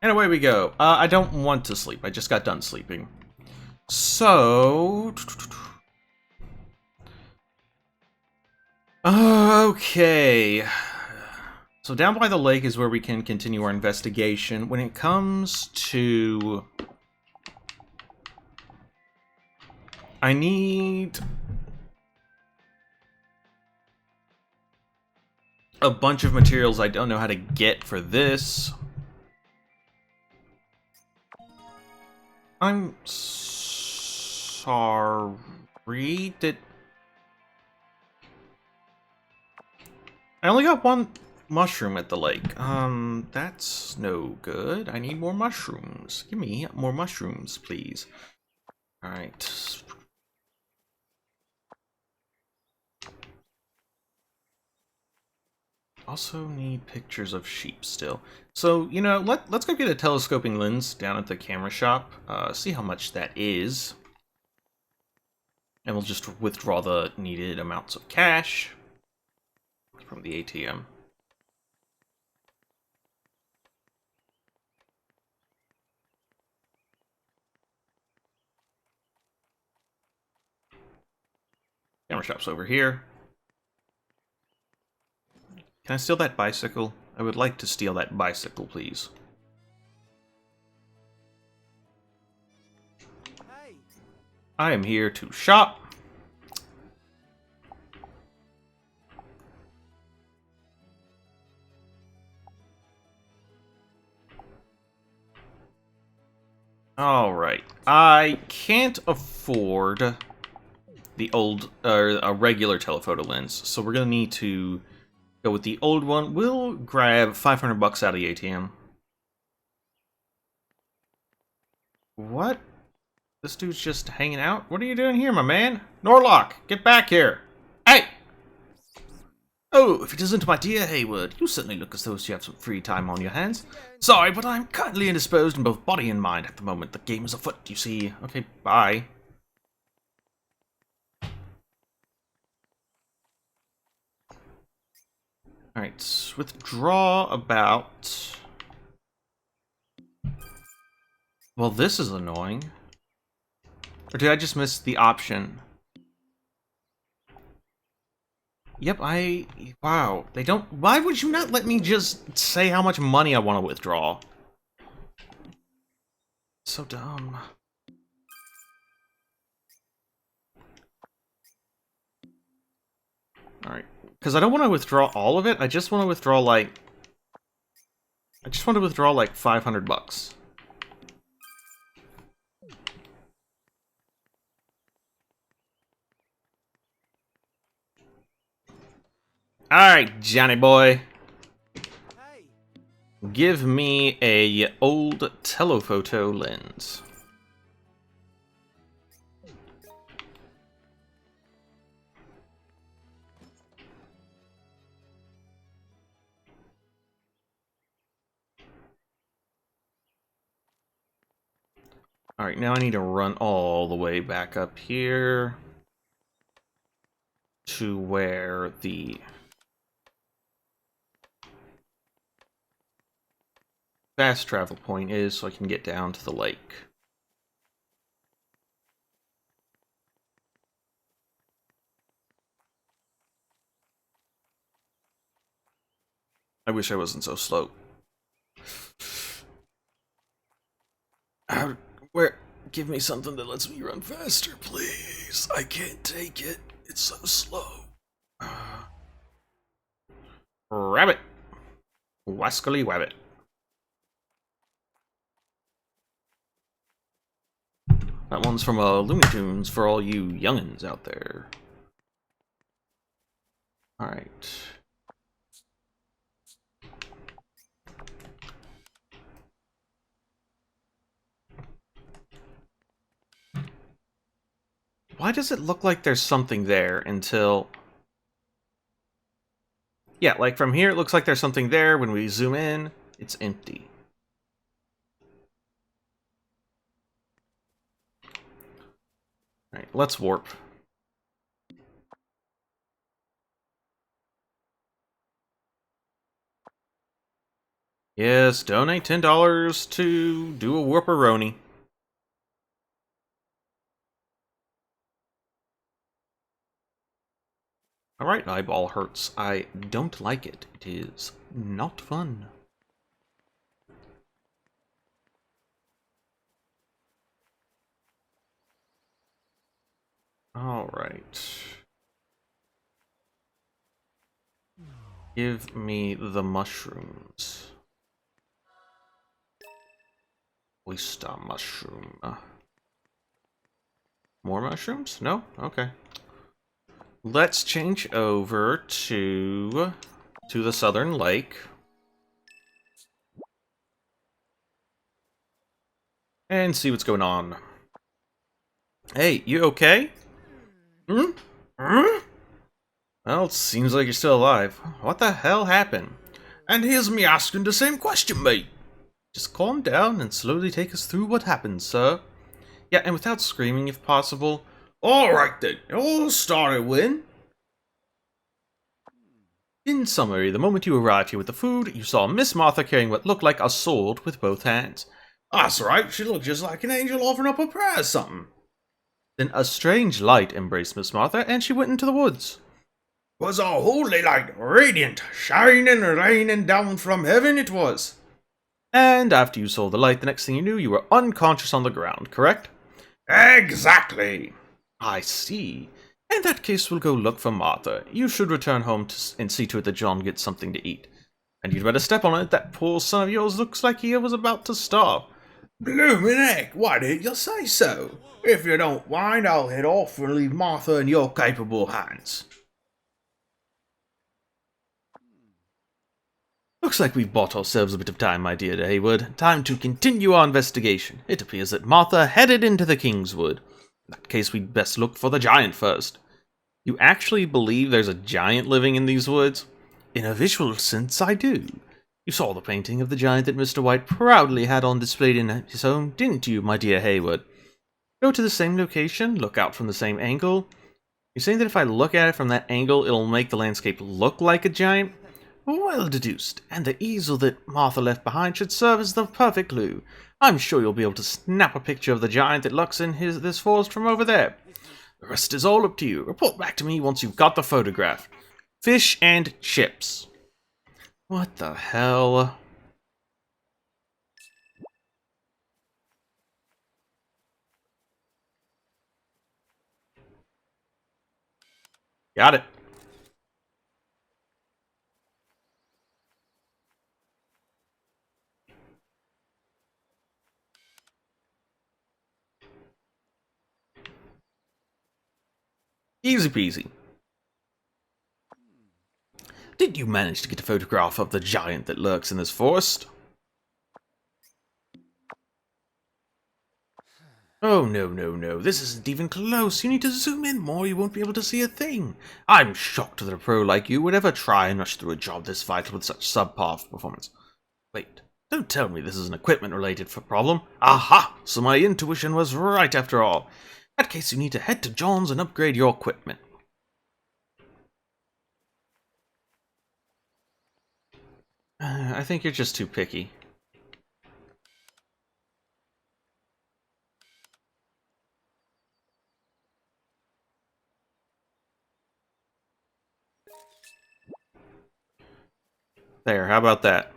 And away we go. I don't want to sleep. I just got done sleeping. So... Okay. So down by the lake is where we can continue our investigation. When it comes to... I need... a bunch of materials I don't know how to get for this. I'm sorry that... I only got one mushroom at the lake. That's no good. I need more mushrooms. Give me more mushrooms, please. Alright. Also need pictures of sheep still. So, you know, let's go get a telescoping lens down at the camera shop. See how much that is. And we'll just withdraw the needed amounts of cash from the ATM. Camera shop's over here. Can I steal that bicycle? I would like to steal that bicycle, please. Hey. I am here to shop. Alright. I can't afford the old, a regular telephoto lens, so we're gonna need to go with the old one. We'll grab 500 bucks out of the ATM. What? This dude's just hanging out? What are you doing here, my man? Norlock, get back here! Hey! Oh, if it isn't my dear Hayward, you certainly look as though you have some free time on your hands. Sorry, but I'm kindly indisposed in both body and mind at the moment. The game is afoot, you see. Okay, bye. Alright, withdraw about... Well, this is annoying. Or did I just miss the option? Yep, wow, they don't... Why would you not let me just say how much money I want to withdraw? So dumb. Alright. Because I don't want to withdraw all of it, I just want to withdraw, like... I just want to withdraw, like, 500 bucks. Alright, Johnny boy. Hey. Give me a old telephoto lens. Alright, now I need to run all the way back up here to where the fast travel point is so I can get down to the lake. I wish I wasn't so slow. Where? Give me something that lets me run faster, please. I can't take it. It's so slow. Rabbit. Wascally Wabbit. That one's from Looney Tunes for all you youngins out there. Alright. Why does it look like there's something there until... Yeah, like from here it looks like there's something there. When we zoom in, it's empty. Alright, let's warp. Yes, donate $10 to do a Whooperoni. Alright, eyeball hurts. I don't like it. It is not fun. Alright. Give me the mushrooms. Oyster mushroom. More mushrooms? No? Okay. Let's change over to the southern lake. And see what's going on. Hey, you okay? Hmm? Hmm? Well, it seems like you're still alive. What the hell happened? And here's me asking the same question, mate. Just calm down and slowly take us through what happened, sir. Yeah, and without screaming if possible. Alright then, it all started when... In summary, the moment you arrived here with the food, you saw Miss Martha carrying what looked like a sword with both hands. That's right, she looked just like an angel offering up a prayer or something. Then a strange light embraced Miss Martha, and she went into the woods. Was a holy light, radiant, shining, raining down from heaven it was. And after you saw the light, the next thing you knew, you were unconscious on the ground, correct? Exactly. I see. In that case, we'll go look for Martha. You should return home and see to it that John gets something to eat. And you'd better step on it. That poor son of yours looks like he was about to starve. Bloomin' heck, why didn't you say so? If you don't mind, I'll head off and leave Martha in your capable hands. Looks like we've bought ourselves a bit of time, my dear Haywood. Time to continue our investigation. It appears that Martha headed into the Kingswood. In that case, we'd best look for the giant first. You actually believe there's a giant living in these woods? In a visual sense, I do. You saw the painting of the giant that Mr. White proudly had on display in his home, didn't you, my dear Haywood? Go to the same location, look out from the same angle. You're saying that if I look at it from that angle, it'll make the landscape look like a giant? Well deduced, and the easel that Martha left behind should serve as the perfect clue. I'm sure you'll be able to snap a picture of the giant that lurks in this forest from over there. The rest is all up to you. Report back to me once you've got the photograph. Fish and chips. What the hell? Got it. Easy peasy. Did you manage to get a photograph of the giant that lurks in this forest? Oh, no. This isn't even close. You need to zoom in more. You won't be able to see a thing. I'm shocked that a pro like you would ever try and rush through a job this vital with such subpar performance. Wait, don't tell me this is an equipment-related problem. Aha! So my intuition was right after all. In that case, you need to head to John's and upgrade your equipment. I think you're just too picky. There, how about that?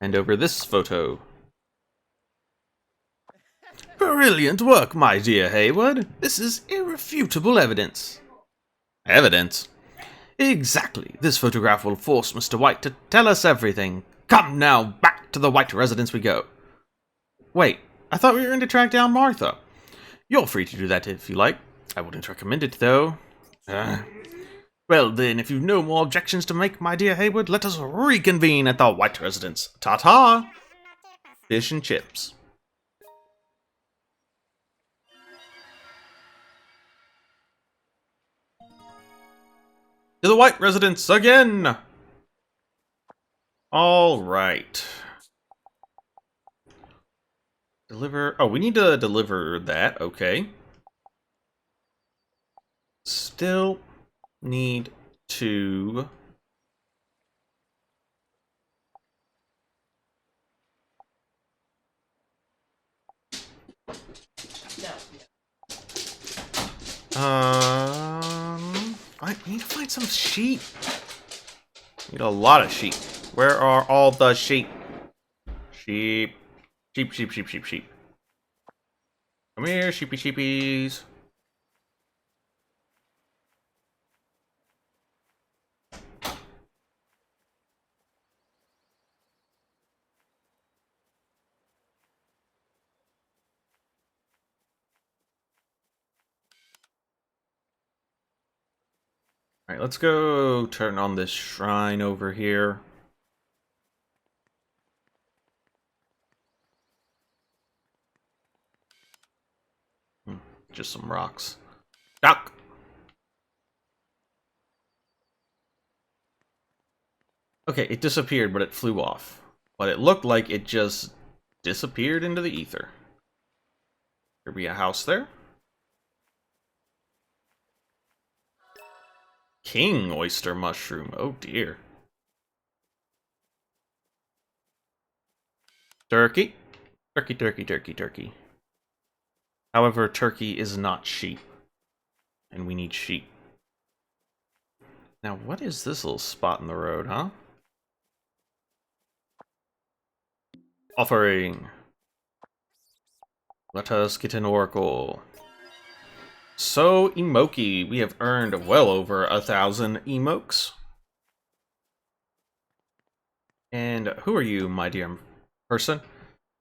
And over this photo. Brilliant work, my dear Haywood. This is irrefutable evidence. Evidence? Exactly. This photograph will force Mr. White to tell us everything. Come now, back to the White residence we go. Wait, I thought we were going to track down Martha. You're free to do that if you like. I wouldn't recommend it, though. Well then, if you've no more objections to make, my dear Haywood, let us reconvene at the White residence. Ta-ta! Fish and chips. To the White residence again! Alright. Deliver... Oh, we need to deliver that. Okay. Still... need to... I need to find some sheep. Need a lot of sheep. Where are all the sheep? Sheep. Sheep, sheep, sheep, sheep, sheep. Come here, sheepy sheepies. Alright, let's go turn on this shrine over here. Just some rocks. Duck! Okay, it disappeared, but it flew off. But it looked like it just disappeared into the ether. There be a house there? King oyster mushroom. Oh dear. Turkey. Turkey, turkey, turkey, turkey. However, turkey is not sheep. And we need sheep. Now, what is this little spot in the road, huh? Offering. Let us get an oracle. So, Emoki, we have earned well over 1,000 emokes. And who are you, my dear person?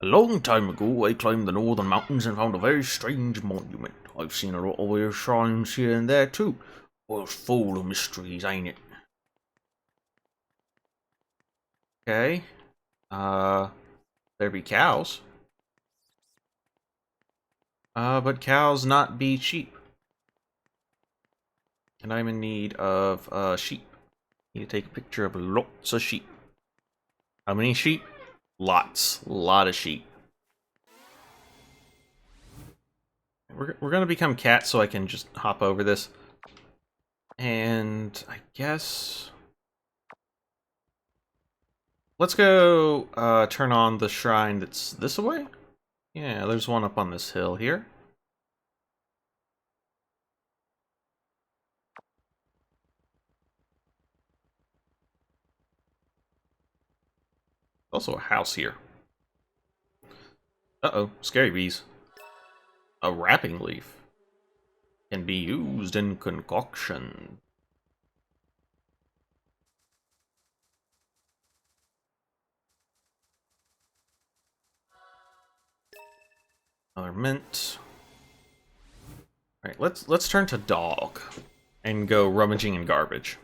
A long time ago, I climbed the northern mountains and found a very strange monument. I've seen a lot of weird shrines here and there too. Well, it's full of mysteries, ain't it? Okay. There be cows. But cows not be sheep. And I'm in need of, sheep. Need to take a picture of lots of sheep. How many sheep? Lots. Lot of sheep. We're gonna become cats so I can just hop over this. And I guess... let's go, turn on the shrine that's this way? Yeah, there's one up on this hill here. Also a house here. Uh-oh, scary bees. A wrapping leaf can be used in concoction. Another mint. Alright, let's turn to dog and go rummaging in garbage.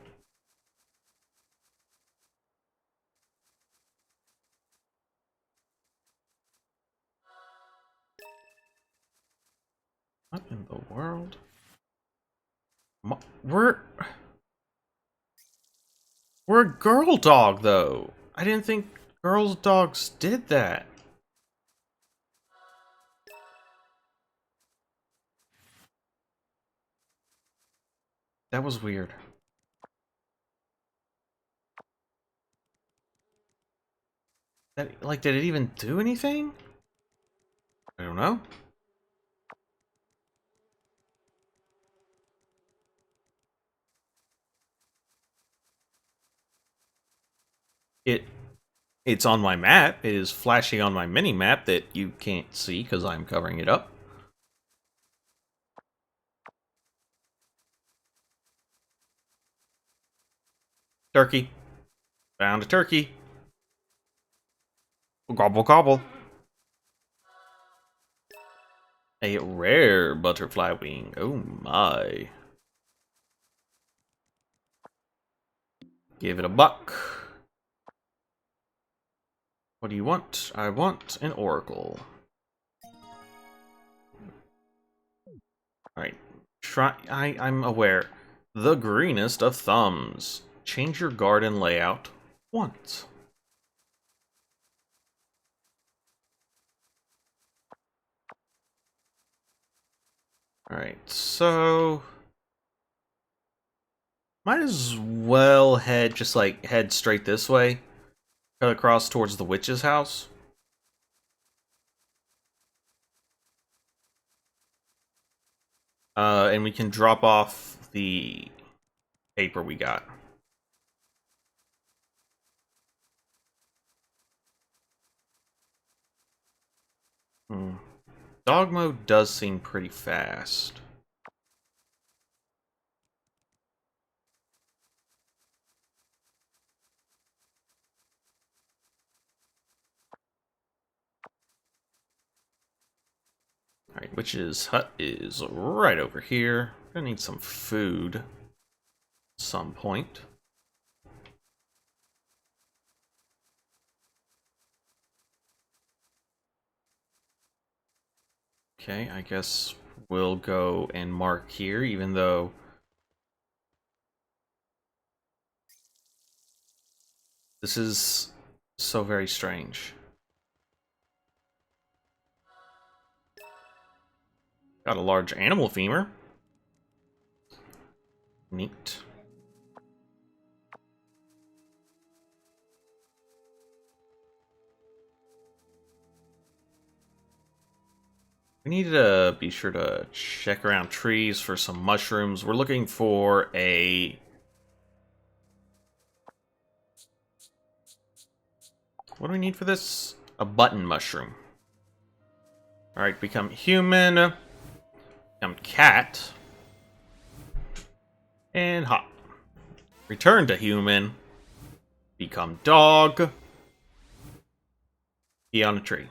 What in the world? We're a girl dog, though. I didn't think girl dogs did that. That was weird. That, like, did it even do anything? I don't know. It's on my map. It is flashing on my mini map that you can't see because I'm covering it up. Turkey. Found a turkey. Gobble gobble. A rare butterfly wing. Oh my. Give it a buck. What do you want? I want an oracle. Alright. I'm aware. The greenest of thumbs. Change your garden layout once. Alright, so... Might as well head straight this way. Cut across towards the witch's house. And we can drop off the paper we got. Dog mode does seem pretty fast. Alright, witch's hut is right over here. Gonna need some food at some point. Okay, I guess we'll go and mark here, even though this is so very strange. Got a large animal femur. Neat. We need to be sure to check around trees for some mushrooms. We're looking for a... What do we need for this? A button mushroom. Alright, become human. Become cat. And hop. Return to human. Become dog. Be on a tree.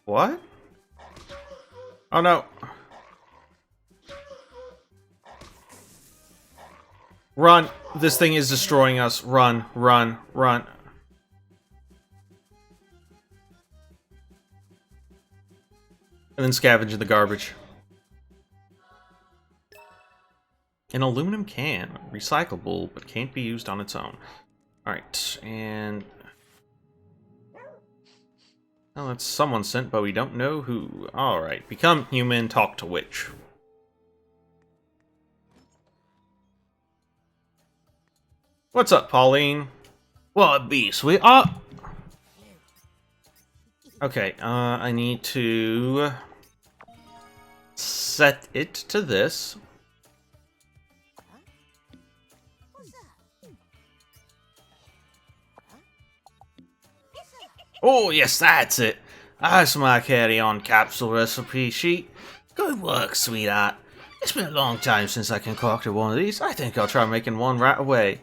What? Oh no. Run. This thing is destroying us. Run, run, run. And then scavenge in the garbage. An aluminum can. Recyclable, but can't be used on its own. Alright, and... Oh, that's someone sent, but we don't know who. Alright, become human, talk to witch. What's up, Pauline? What it be, sweetheart? Okay, I need to set it to this. Oh, yes, that's it. That's my carry-on capsule recipe sheet. Good work, sweetheart. It's been a long time since I concocted one of these. I think I'll try making one right away.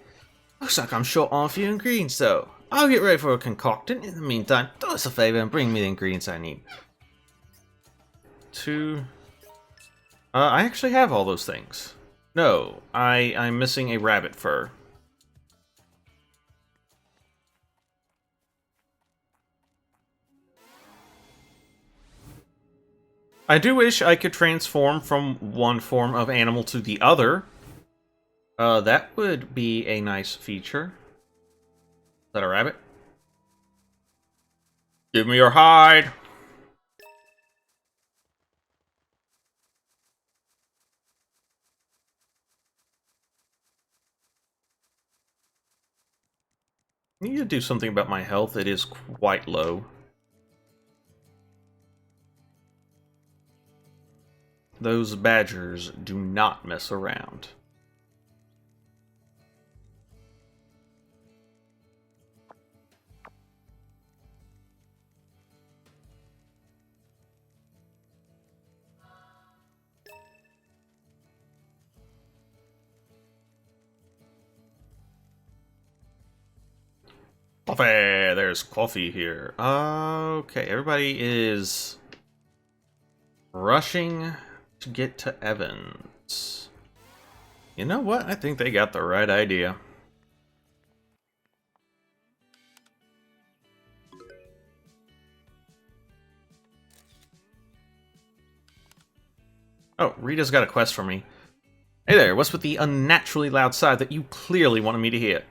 Looks like I'm short on a few ingredients, though. I'll get ready for a concoction. In the meantime, do us a favor and bring me the ingredients I need. I actually have all those things. No, I'm missing a rabbit fur. I do wish I could transform from one form of animal to the other. That would be a nice feature. Is that a rabbit? Give me your hide! I need to do something about my health. It is quite low. Those badgers do not mess around. Coffee! There's coffee here. Okay, everybody is rushing to get to Evans. You know what? I think they got the right idea. Oh, Rita's got a quest for me. Hey there, what's with the unnaturally loud sigh that you clearly wanted me to hear?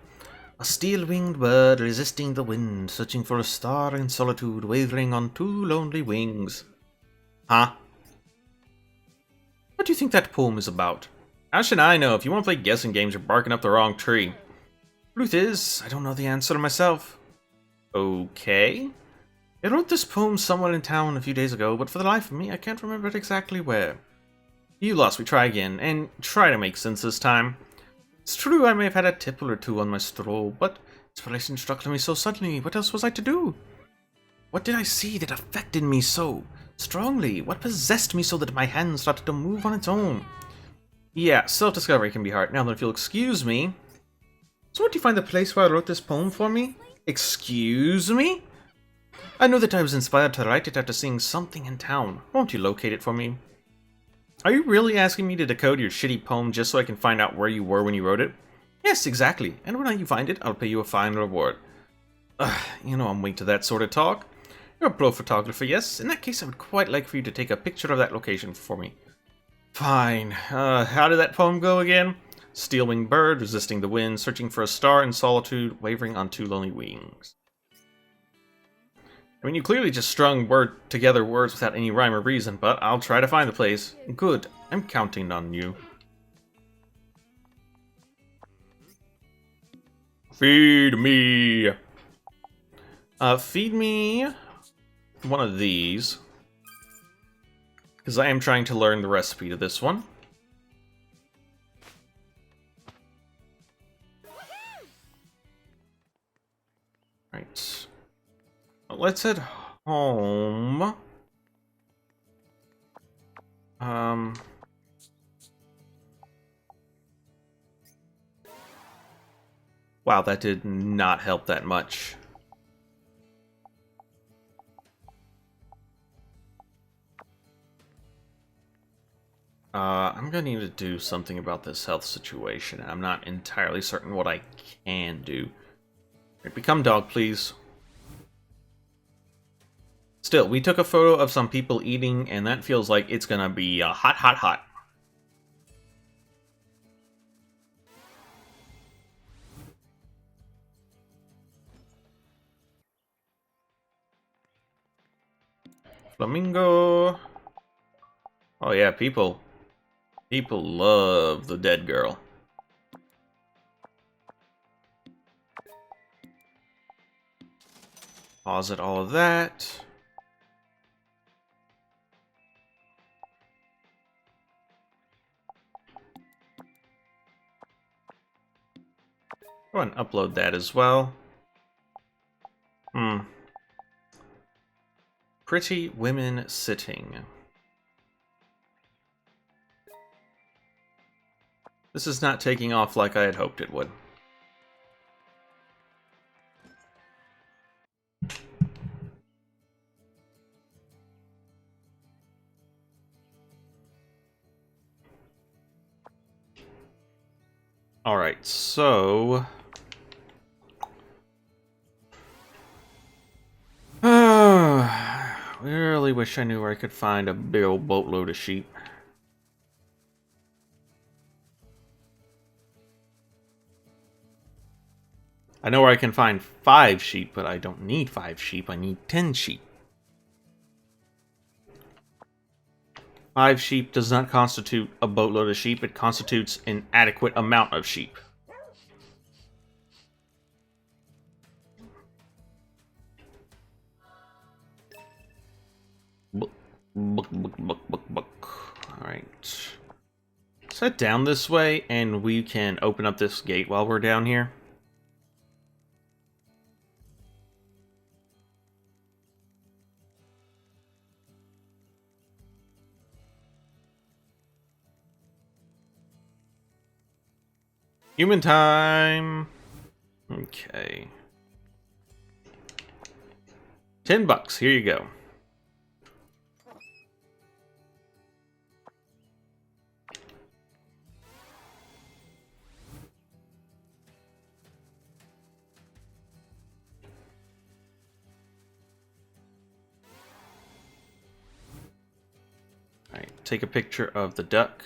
A steel-winged bird resisting the wind, searching for a star in solitude, wavering on two lonely wings. Huh? What do you think that poem is about? How should I know? If you want to play guessing games, you're barking up the wrong tree. Truth is, I don't know the answer myself. Okay. I wrote this poem somewhere in town a few days ago, but for the life of me, I can't remember it exactly where. You lost, we try again, and try to make sense this time. It's true I may have had a tipple or two on my stroll, but inspiration struck me so suddenly, what else was I to do? What did I see that affected me so strongly? What possessed me so that my hand started to move on its own? Yeah, self-discovery can be hard. Now then, if you'll excuse me... So where'd you find the place where I wrote this poem for me? Excuse me? I know that I was inspired to write it after seeing something in town. Won't you locate it for me? Are you really asking me to decode your shitty poem just so I can find out where you were when you wrote it? Yes, exactly. And when you find it, I'll pay you a fine reward. You know I'm weak to that sort of talk. You're a pro photographer, yes? In that case, I would quite like for you to take a picture of that location for me. Fine. How did that poem go again? Steel-winged bird, resisting the wind, searching for a star in solitude, wavering on two lonely wings. I mean, you clearly just strung together words without any rhyme or reason, but I'll try to find the place. Good. I'm counting on you. Feed me! Feed me one of these. Because I am trying to learn the recipe to this one. Right. Well, let's head home. Wow, that did not help that much. I'm gonna need to do something about this health situation. I'm not entirely certain what I can do. Right, become dog, please. Still, we took a photo of some people eating, and that feels like it's gonna be hot, hot, hot. Flamingo. Oh yeah, people love the dead girl. Pause it, all of that. Go ahead and upload that as well. Pretty women sitting. This is not taking off like I had hoped it would. Alright, so... really wish I knew where I could find a big old boatload of sheep. I know where I can find 5 sheep, but I don't need 5 sheep, I need 10 sheep. 5 sheep does not constitute a boatload of sheep, it constitutes an adequate amount of sheep. Alright. Let's head down this way, and we can open up this gate while we're down here. Human time! Okay. $10, here you go. Alright, take a picture of the duck.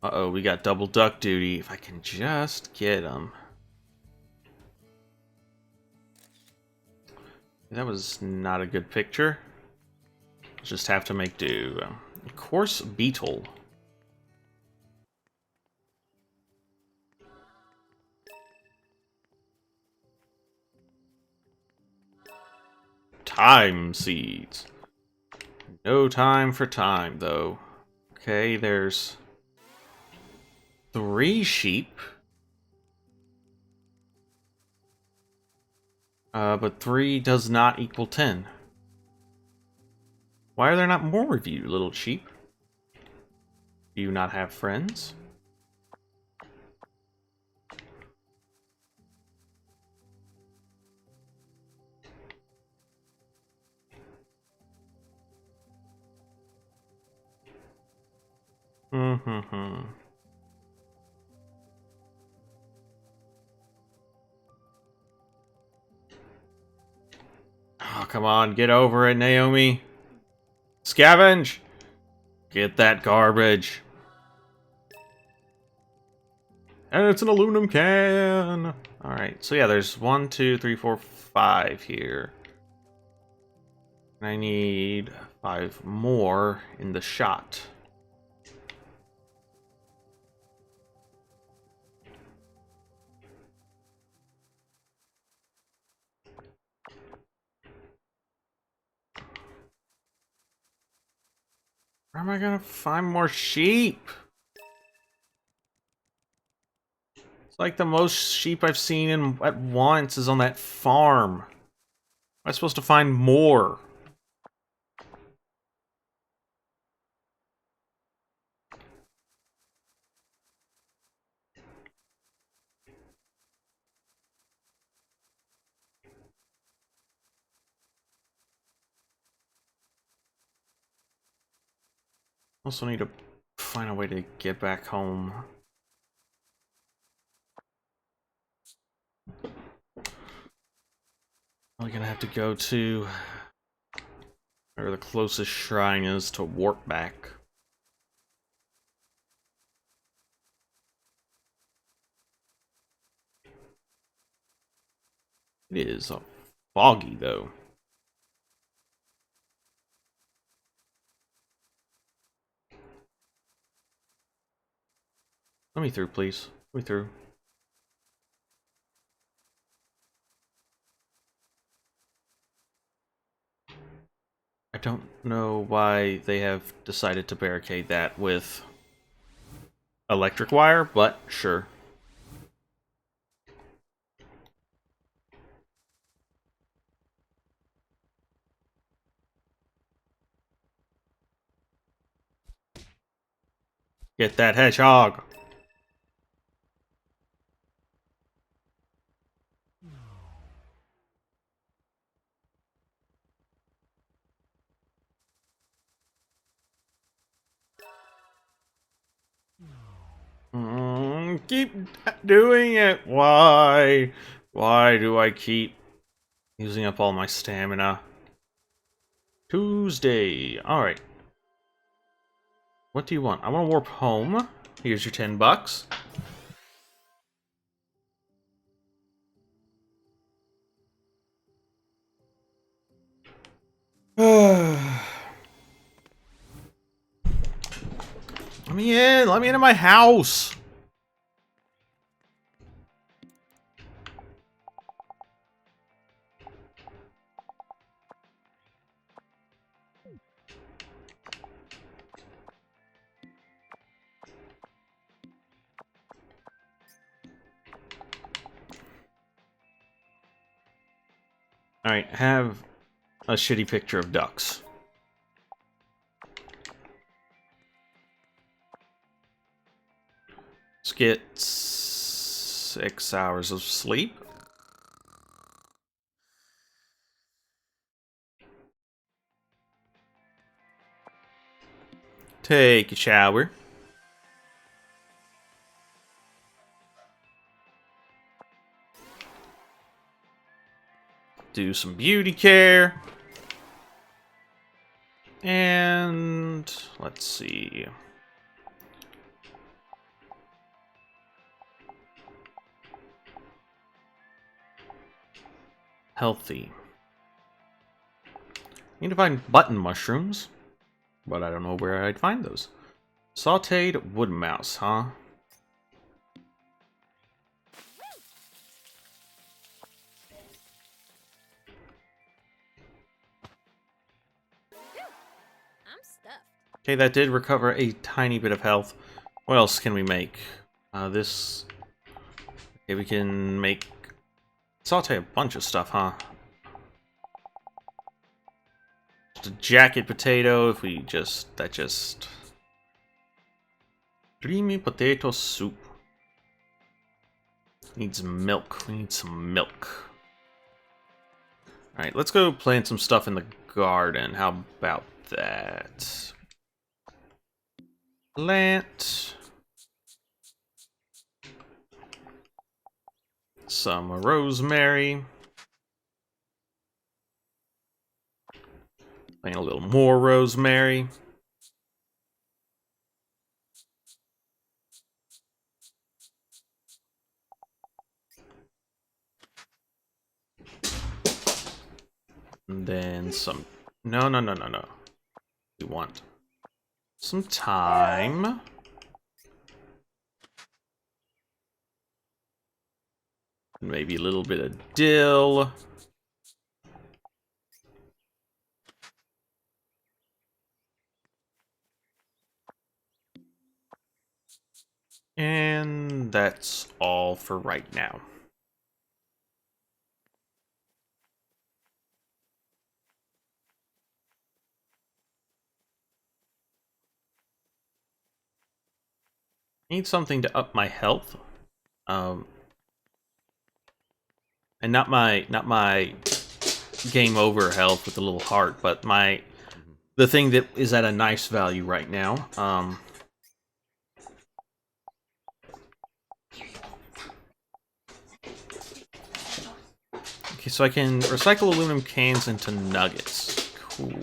Uh-oh, we got double duck duty. If I can just get him. That was not a good picture. Just have to make do. Course beetle. Time seeds. No time for time, though. Okay, there's 3 sheep. But 3 does not equal 10. Why are there not more of you, little sheep? Do you not have friends? Mm-hmm. Oh, come on, get over it, Naomi. Scavenge! Get that garbage. And it's an aluminum can! Alright, so yeah, there's 1, 2, 3, 4, 5 here. I need 5 more in the shot. Where am I gonna find more sheep? It's like the most sheep I've seen at once is on that farm. Am I supposed to find more? Also need to find a way to get back home. Probably gonna have to go to where the closest shrine is to warp back. It is foggy though. Let me through, please. Let me through. I don't know why they have decided to barricade that with electric wire, but sure. Get that hedgehog! Keep doing it! Why? Why do I keep using up all my stamina? Tuesday. Alright. What do you want? I want to warp home. Here's your $10. Let me in! Let me into my house! Alright, have a shitty picture of ducks. Let's get 6 hours of sleep. Take a shower. Do some beauty care. And let's see. healthy. Need to find button mushrooms, but I don't know where I'd find those. Sauteed wood mouse, huh? I'm stuffed. Okay, that did recover a tiny bit of health. What else can we make? This... Okay, we can make... saute a bunch of stuff, huh? Just a jacket potato, if we just... that just... Dreamy potato soup. Needs milk. We need some milk. Alright, let's go plant some stuff in the garden. How about that? Plant some rosemary. Plant a little more rosemary. And then some... No. We want some thyme. Maybe a little bit of dill. And that's all for right now. Need something to up my health. And not my game over health with a little heart, but the thing that is at a nice value right now. Okay, so I can recycle aluminum cans into nuggets. Cool.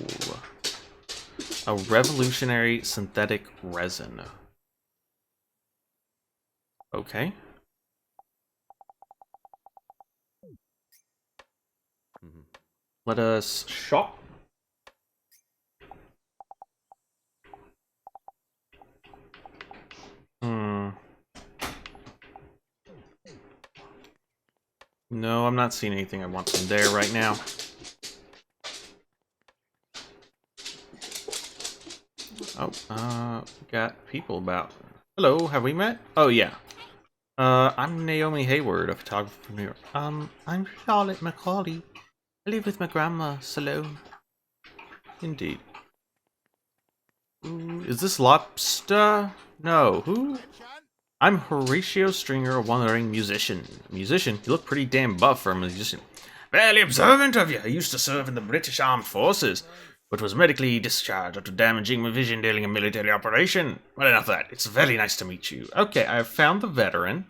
A revolutionary synthetic resin. Okay. Let us shop. No, I'm not seeing anything I want from there right now. Oh, got people about. Hello, have we met? Oh, yeah. I'm Naomi Hayward, a photographer from New York. I'm Charlotte Macaulay. I live with my grandma, Salome. Indeed. Ooh, is this Lobster? No, who? I'm Horatio Stringer, a wandering musician. Musician? You look pretty damn buff for a musician. Fairly observant of you. I used to serve in the British Armed Forces, but was medically discharged after damaging my vision during a military operation. Well, enough of that. It's very nice to meet you. Okay, I've found the veteran.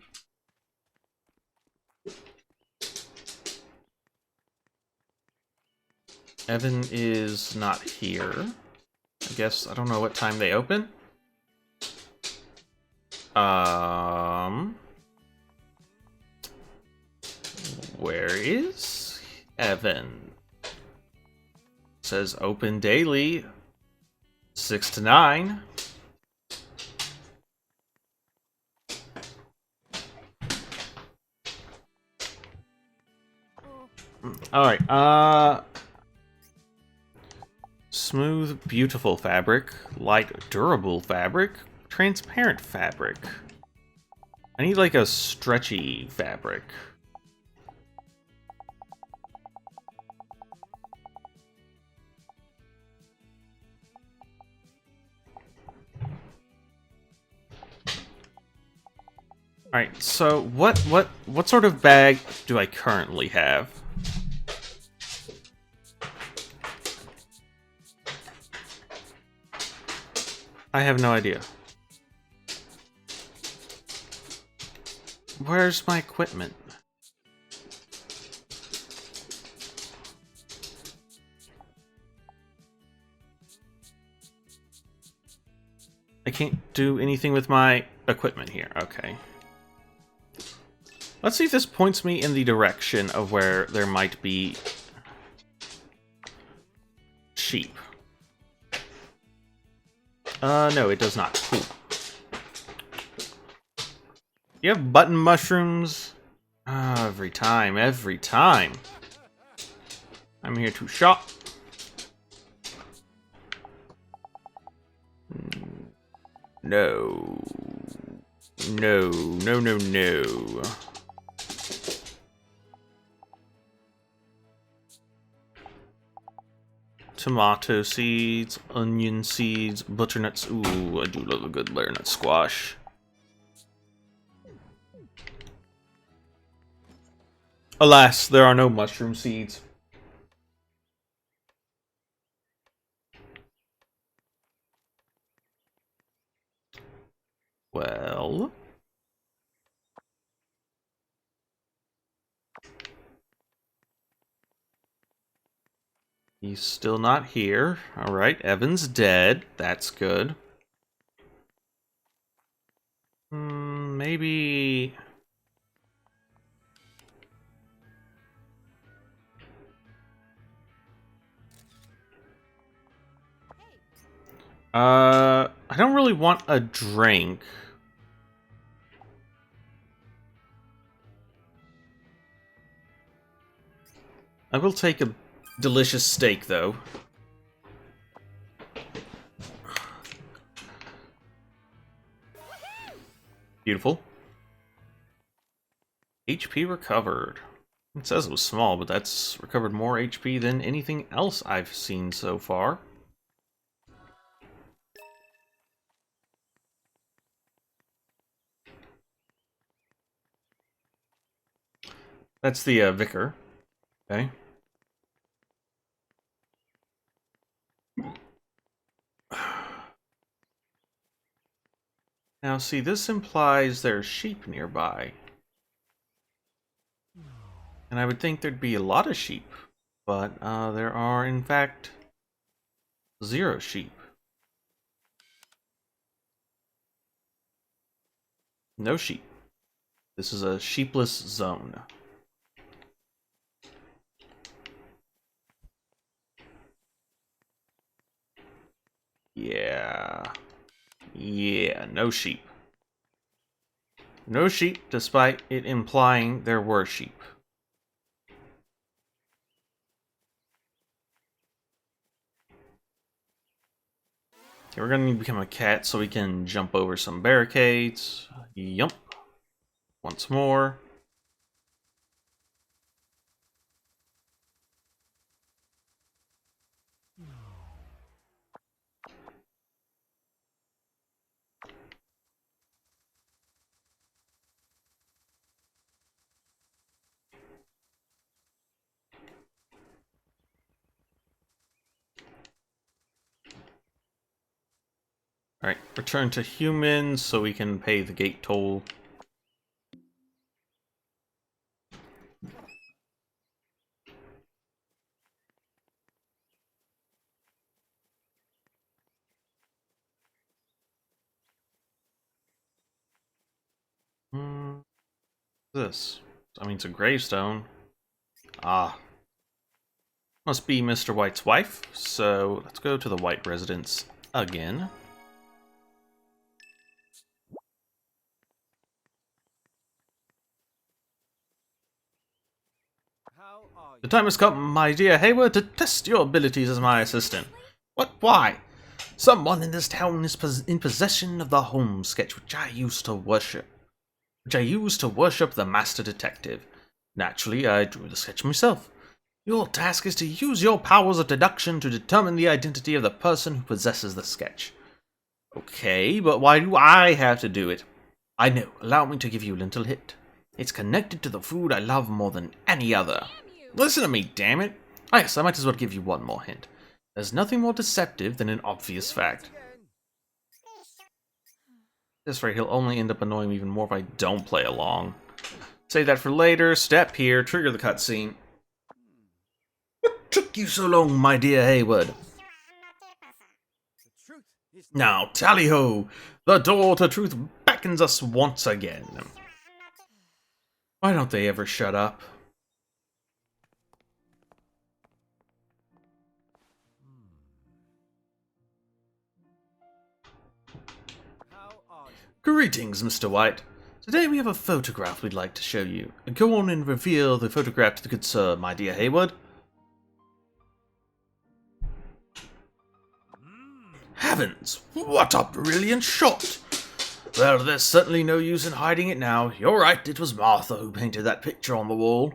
Evan is not here. I guess, I don't know what time they open. Where is Evan? It says open daily, 6 to 9. Alright, smooth, beautiful fabric, light, durable fabric, transparent fabric. I need like a stretchy fabric. Alright, so what sort of bag do I currently have? I have no idea. Where's my equipment? I can't do anything with my equipment here. Okay. Let's see if this points me in the direction of where there might be sheep. No, it does not. Cool. You have button mushrooms? Ah, every time, every time. I'm here to shop. No. No, no, no, no. Tomato seeds, onion seeds, butternuts. Ooh, I do love a good butternut squash. Alas, there are no mushroom seeds. Well... he's still not here. Alright, Evan's dead. That's good. Maybe... I don't really want a drink. I will take a delicious steak, though. Beautiful. HP recovered. It says it was small, but that's recovered more HP than anything else I've seen so far. That's the vicar. Okay. Now, see, this implies there's sheep nearby. And I would think there'd be a lot of sheep, but there are, in fact, 0 sheep. No sheep. This is a sheepless zone. Yeah. Yeah, no sheep. No sheep, despite it implying there were sheep. Okay, we're gonna need to become a cat so we can jump over some barricades. Yump. Once more. Alright, return to humans so we can pay the gate toll. This? I mean, it's a gravestone. Ah. Must be Mr. White's wife, so let's go to the White residence again. How are The you? time has come, my dear Hayward, to test your abilities as my assistant. What? Why? Someone in this town is in possession of the home sketch which I used to worship. The master detective. Naturally, I drew the sketch myself. Your task is to use your powers of deduction to determine the identity of the person who possesses the sketch. Okay, but why do I have to do it? I know. Allow me to give you a little hint. It's connected to the food I love more than any other. Listen to me, damn it. Ah, yes, I might as well give you one more hint. There's nothing more deceptive than an obvious fact. At this rate, he'll only end up annoying me even more if I don't play along. Save that for later. Step here. Trigger the cutscene. What took you so long, my dear Hayward? The truth is Now, tally-ho! The door to truth beckons us once again. Why don't they ever shut up? How are you? Greetings, Mr. White. Today we have a photograph we'd like to show you. Go on and reveal the photograph to the good sir, my dear Haywood. Heavens, what a brilliant shot! Well, there's certainly no use in hiding it now. You're right, it was Martha who painted that picture on the wall.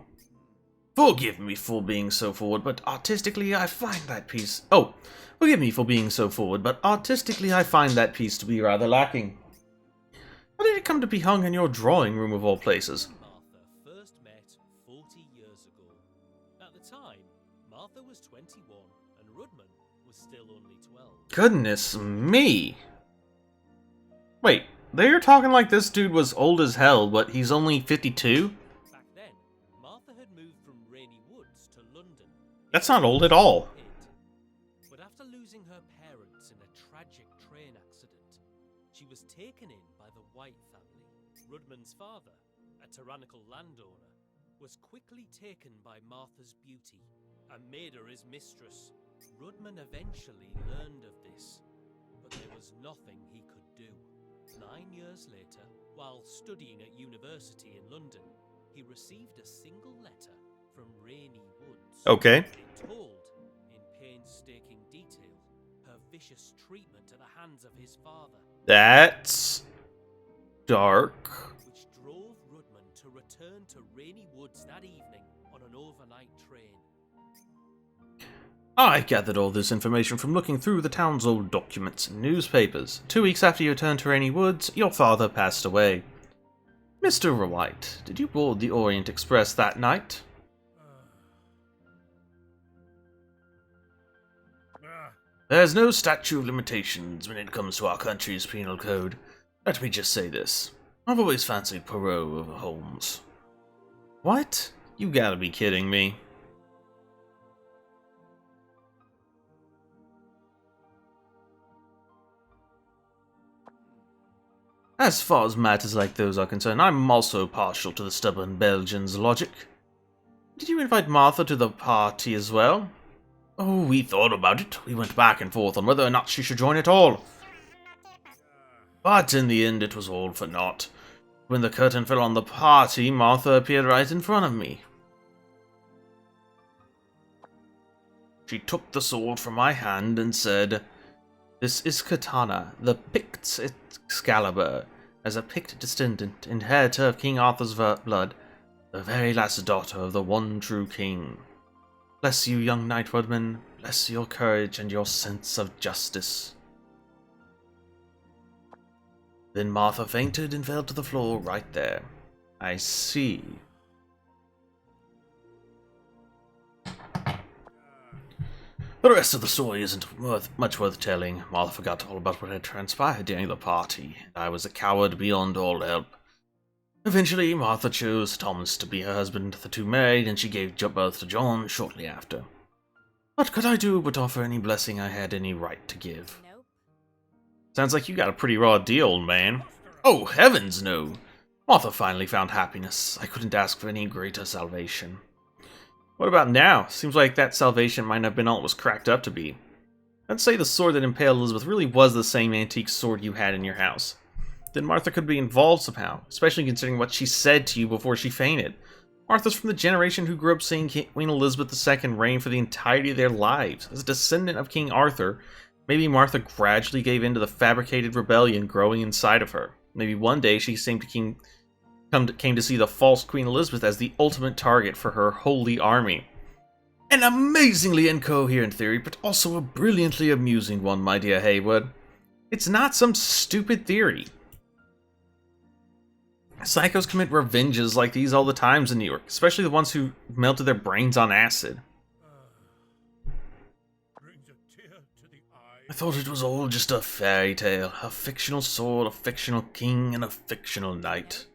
Forgive me for being so forward, but artistically I find that piece... Oh, forgive me for being so forward, but artistically I find that piece to be rather lacking. How did it come to be hung in your drawing room of all places? Martha first met 40 years ago. At the time, Martha was 21 and Rudman was still only 12. Goodness me! Wait, they're talking like this dude was old as hell, but he's only 52? Back then, Martha had moved from Rainy Woods to London. That's not old at all. But after losing her parents in a tragic train accident, she was taken in by the White family. Rudman's father, a tyrannical landowner, was quickly taken by Martha's beauty and made her his mistress. Rudman eventually learned of this, but there was nothing he could do. 9 years later, while studying at university in London, he received a single letter from Rainy Woods. Okay. It told, in painstaking detail, her vicious treatment at the hands of his father, That's... dark. which drove Rudman to return to Rainy Woods that evening on an overnight train. I gathered all this information from looking through the town's old documents and newspapers. 2 weeks after you returned to Rainy Woods, your father passed away. Mr. White, did you board the Orient Express that night? There's no statute of limitations when it comes to our country's penal code. Let me just say this. I've always fancied Poirot over Holmes. What? You gotta be kidding me. As far as matters like those are concerned, I'm also partial to the stubborn Belgian's logic. Did you invite Martha to the party as well? Oh, we thought about it. We went back and forth on whether or not she should join at all. But in the end, it was all for naught. When the curtain fell on the party, Martha appeared right in front of me. She took the sword from my hand and said, "This is Katana, the Pict's Excalibur, as a Pict descendant, inheritor of King Arthur's blood, the very last daughter of the one true king. Bless you, young Knight Rudman, bless your courage and your sense of justice." Then Martha fainted and fell to the floor right there. I see. The rest of the story isn't much worth telling. Martha forgot all about what had transpired during the party, and I was a coward beyond all help. Eventually, Martha chose Thomas to be her husband. The two married, and she gave birth to John shortly after. What could I do but offer any blessing I had any right to give? Nope. Sounds like you got a pretty raw deal, old man. Oh, heavens no! Martha finally found happiness. I couldn't ask for any greater salvation. What about now? Seems like that salvation might not have been all it was cracked up to be. I'd say the sword that impaled Elizabeth really was the same antique sword you had in your house. Then Martha could be involved somehow, especially considering what she said to you before she fainted. Martha's from the generation who grew up seeing Queen Elizabeth II reign for the entirety of their lives. As a descendant of King Arthur, maybe Martha gradually gave in to the fabricated rebellion growing inside of her. Maybe one day she came to see the false Queen Elizabeth as the ultimate target for her holy army. An amazingly incoherent theory, but also a brilliantly amusing one, my dear Haywood. It's not some stupid theory. Psychos commit revenges like these all the times in New York, especially the ones who melted their brains on acid. I thought it was all just a fairy tale, a fictional sword, a fictional king, and a fictional knight.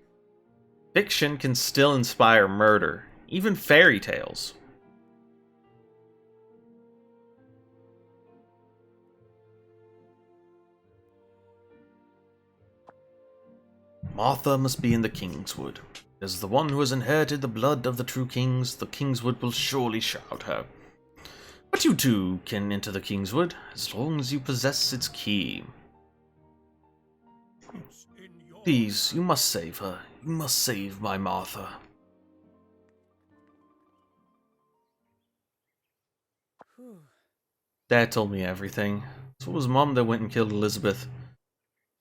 Fiction can still inspire murder, even fairy tales. Martha must be in the Kingswood. As the one who has inherited the blood of the true kings, the Kingswood will surely shroud her. But you too can enter the Kingswood, as long as you possess its key. Please, you must save her. You must save my Martha. Dad told me everything. So it was Mom that went and killed Elizabeth.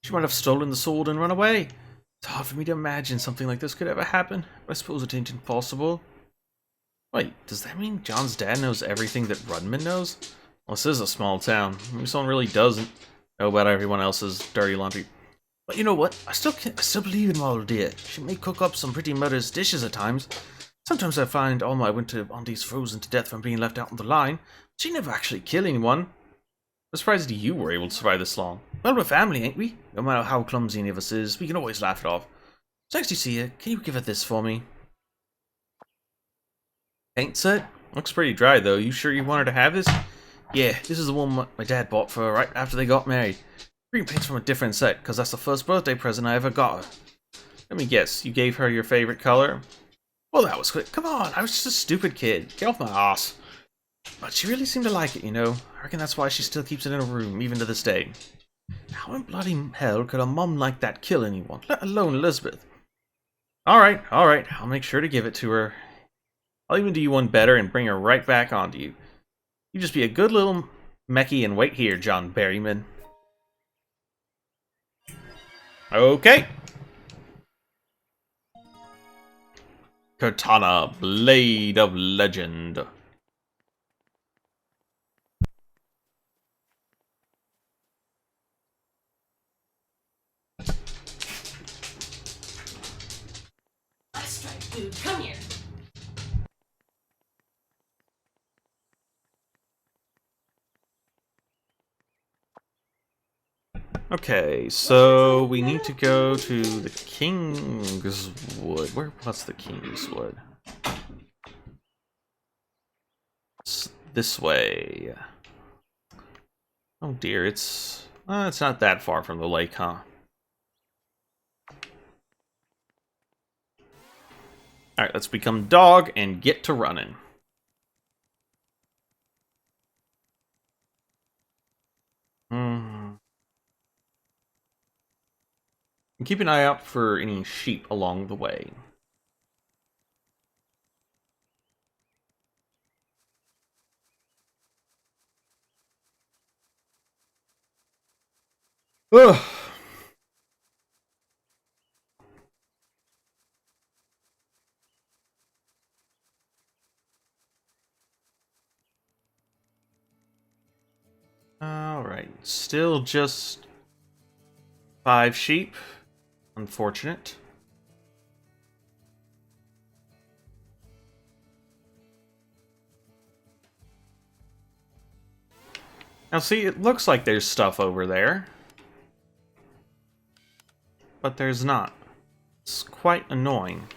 She might have stolen the sword and run away. It's hard for me to imagine something like this could ever happen, but I suppose it ain't impossible. Wait, does that mean John's dad knows everything that Rudman knows? Well, this is a small town. Maybe someone really doesn't know about everyone else's dirty laundry. But you know what? I still believe in Marla dear. She may cook up some pretty murderous dishes at times. Sometimes I find all my winter aunties frozen to death from being left out on the line. But she never actually killed anyone. I'm surprised you were able to survive this long. Well, we're family, ain't we? No matter how clumsy any of us is, we can always laugh it off. So nice to see you. Can you give her this for me? Paint set? Looks pretty dry though. You sure you want her to have this? Yeah, this is the one my dad bought for her right after they got married. Green paint's from a different set, because that's the first birthday present I ever got her. Let me guess, you gave her your favorite color? Well, that was quick. Come on, I was just a stupid kid. Get off my ass. But she really seemed to like it, you know. I reckon that's why she still keeps it in her room, even to this day. How in bloody hell could a mum like that kill anyone, let alone Elizabeth? Alright, I'll make sure to give it to her. I'll even do you one better and bring her right back onto you. You just be a good little Mechie and wait here, John Berryman. Okay. Katana, Blade of Legend. Let's try, dude. Come here. Okay, so we need to go to the Kingswood. What's the Kingswood? It's this way. Oh dear, it's not that far from the lake, huh? Alright, let's become dog and get to running. And keep an eye out for any sheep along the way. Ugh. Alright, still just 5 sheep. Unfortunate. Now see, it looks like there's stuff over there. But there's not. It's quite annoying.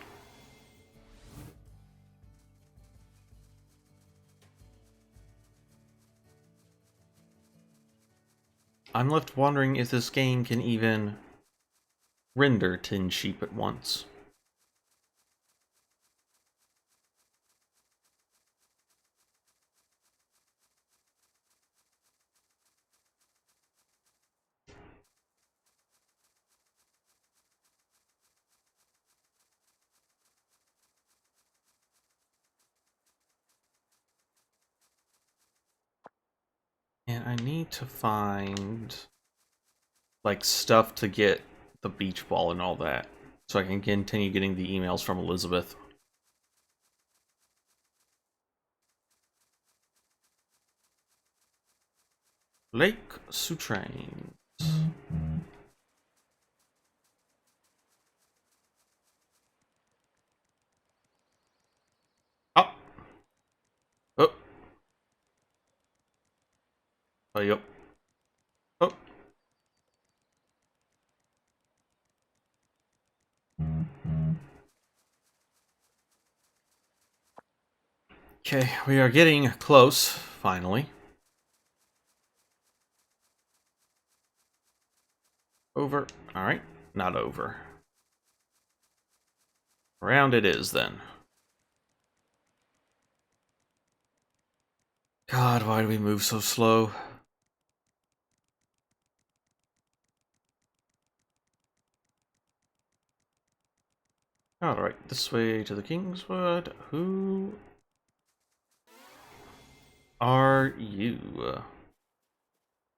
I'm left wondering if this game can even render 10 sheep at once. And I need to find like stuff to get the beach ball and all that, so I can continue getting the emails from Elizabeth. Lake Sutrain. Oh. Oh. Oh, yep. Oh. Okay, we are getting close, finally. Over. Alright, not over. Around it is, then. God, why do we move so slow? Alright, this way to the Kingswood. Who are you?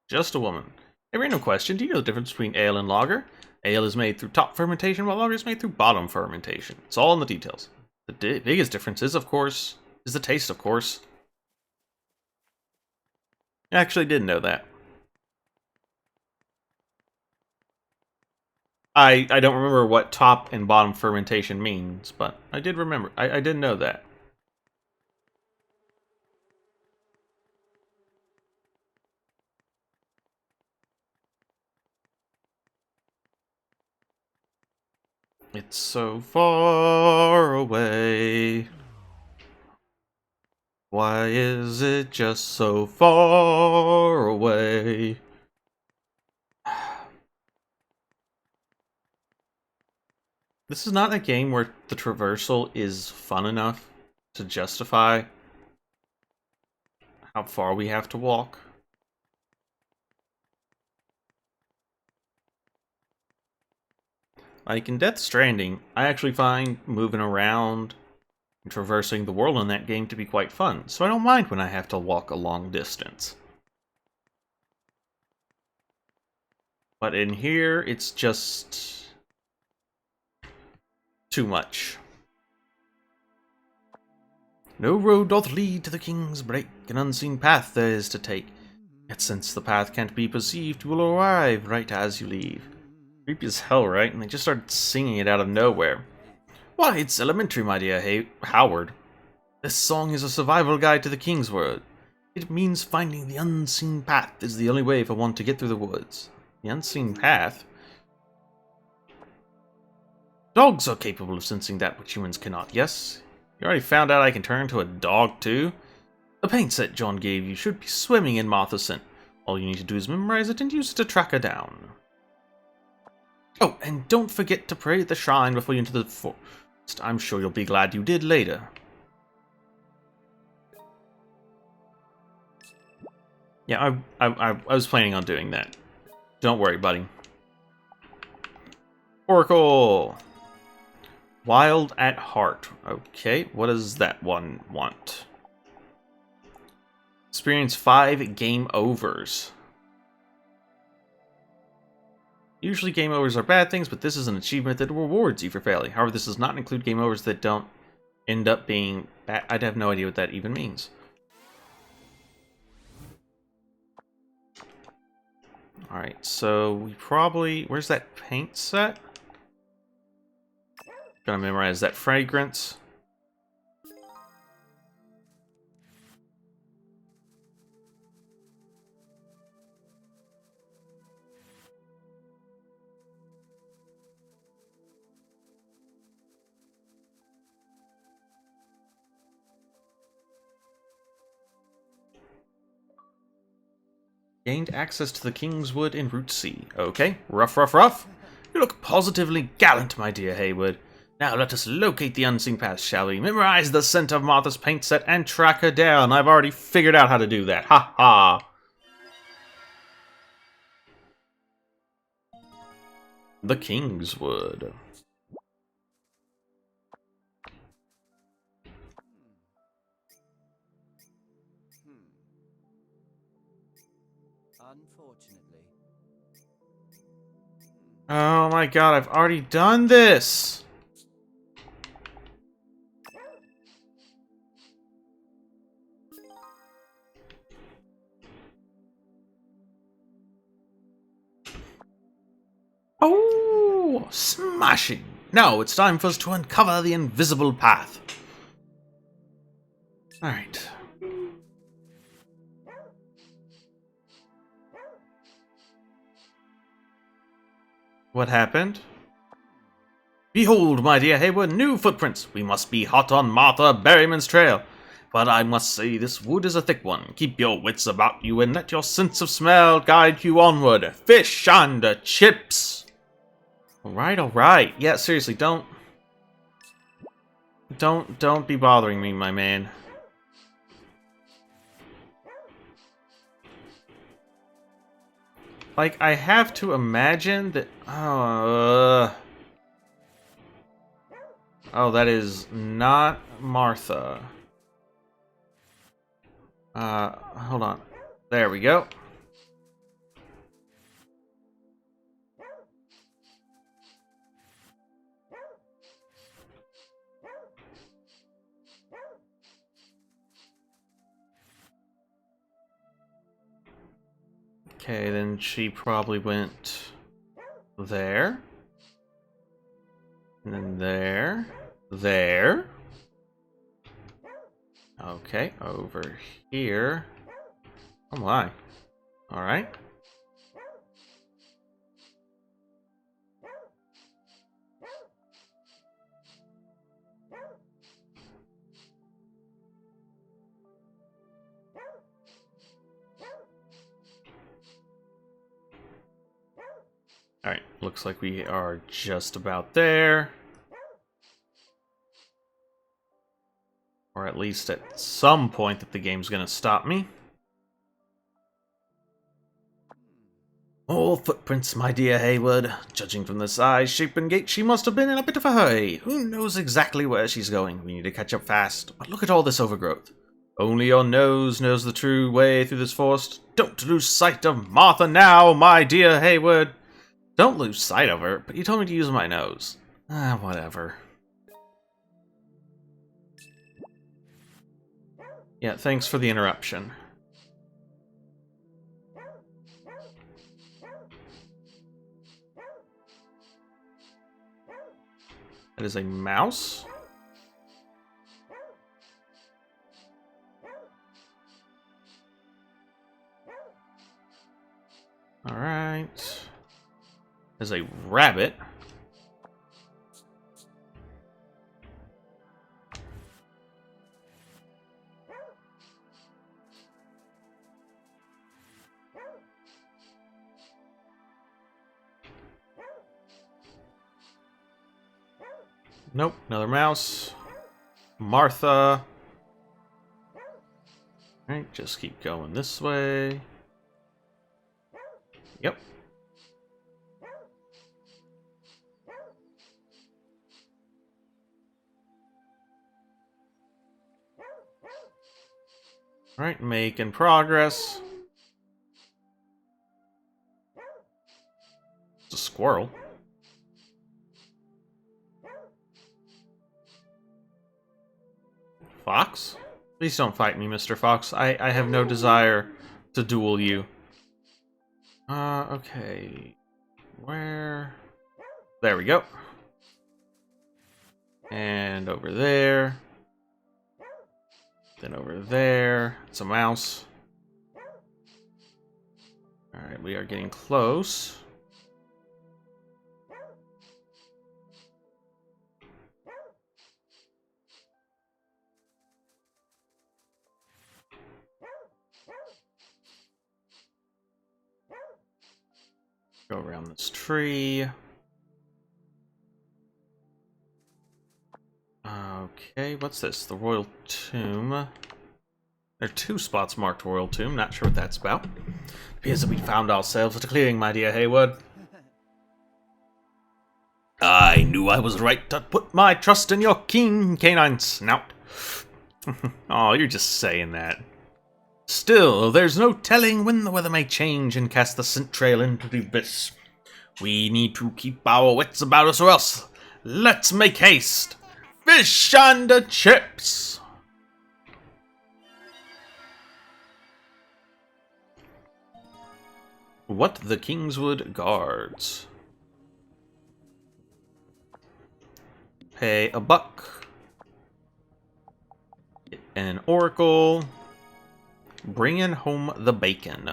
Just a woman. A random question, do you know the difference between ale and lager? Ale is made through top fermentation, while lager is made through bottom fermentation. It's all in the details. The biggest difference is, of course, is the taste, of course. I actually didn't know that. I don't remember what top and bottom fermentation means, but I did remember. I did know that. It's so far away. Why is it just so far away? This is not a game where the traversal is fun enough to justify how far we have to walk. Like in Death Stranding, I actually find moving around and traversing the world in that game to be quite fun, so I don't mind when I have to walk a long distance. But in here, it's just too much. No road doth lead to the King's Break, an unseen path there is to take. Yet since the path can't be perceived, you will arrive right as you leave. Creepy as hell, right? And they just started singing it out of nowhere. Why, it's elementary, my dear Howard. This song is a survival guide to the Kingswood. It means finding the unseen path is the only way for one to get through the woods. The unseen path? Dogs are capable of sensing that which humans cannot, yes? You already found out I can turn into a dog, too? The paint set John gave you should be swimming in Martha's scent. All you need to do is memorize it and use it to track her down. Oh, and don't forget to pray at the shrine before you enter the forest. I'm sure you'll be glad you did later. Yeah, I was planning on doing that. Don't worry, buddy. Oracle! Wild at heart. Okay, what does that one want? Experience 5 game overs. Usually game overs are bad things, but this is an achievement that rewards you for failing. However, this does not include game overs that don't end up being bad. I'd have no idea what that even means. Alright, so we probably... Where's that paint set? Gonna memorize that fragrance. Gained access to the Kingswood in Route C. Okay, rough, rough, rough. You look positively gallant, my dear Haywood. Now let us locate the unseen path, shall we? Memorize the scent of Martha's paint set and track her down. I've already figured out how to do that. Ha ha! The Kingswood. Unfortunately. Oh my god, I've already done this! Oh, smashing! Now it's time for us to uncover the invisible path. Alright. What happened? Behold, my dear Haywood, new footprints! We must be hot on Martha Berryman's trail. But I must say, this wood is a thick one. Keep your wits about you and let your sense of smell guide you onward. Fish and chips! Alright, alright. Yeah, seriously, don't don't be bothering me, my man. Like, I have to imagine that... Oh, that is not Martha. Hold on. There we go. Okay, then she probably went there. And then there. There. Okay, over here. Oh my. Alright. Alright, looks like we are just about there. Or at least at some point that the game's gonna stop me. All footprints, my dear Haywood. Judging from the size, shape, and gait, she must have been in a bit of a hurry. Who knows exactly where she's going? We need to catch up fast. But look at all this overgrowth. Only your nose knows the true way through this forest. Don't lose sight of Martha now, my dear Haywood. Don't lose sight of her, but you told me to use my nose. Whatever. Yeah, thanks for the interruption. That is a mouse. Alright. There's a rabbit. Nope, another mouse. Martha. Alright, just keep going this way. Yep. Alright, making progress. It's a squirrel. Fox? Please don't fight me, Mr. Fox. I have no desire to duel you. Okay. Where? There we go. And over there. Then over there. It's a mouse. Alright, we are getting close. Go around this tree. Okay, what's this? The Royal Tomb. There are 2 spots marked Royal Tomb. Not sure what that's about. Appears that we found ourselves at a clearing, my dear Haywood. I knew I was right to put my trust in your keen canine snout. Oh, you're just saying that. Still, there's no telling when the weather may change and cast the scent trail into the abyss. We need to keep our wits about us or else. Let's make haste. Fish and chips. What the Kingswood Guards. Pay a buck. An oracle. Bringing home the bacon.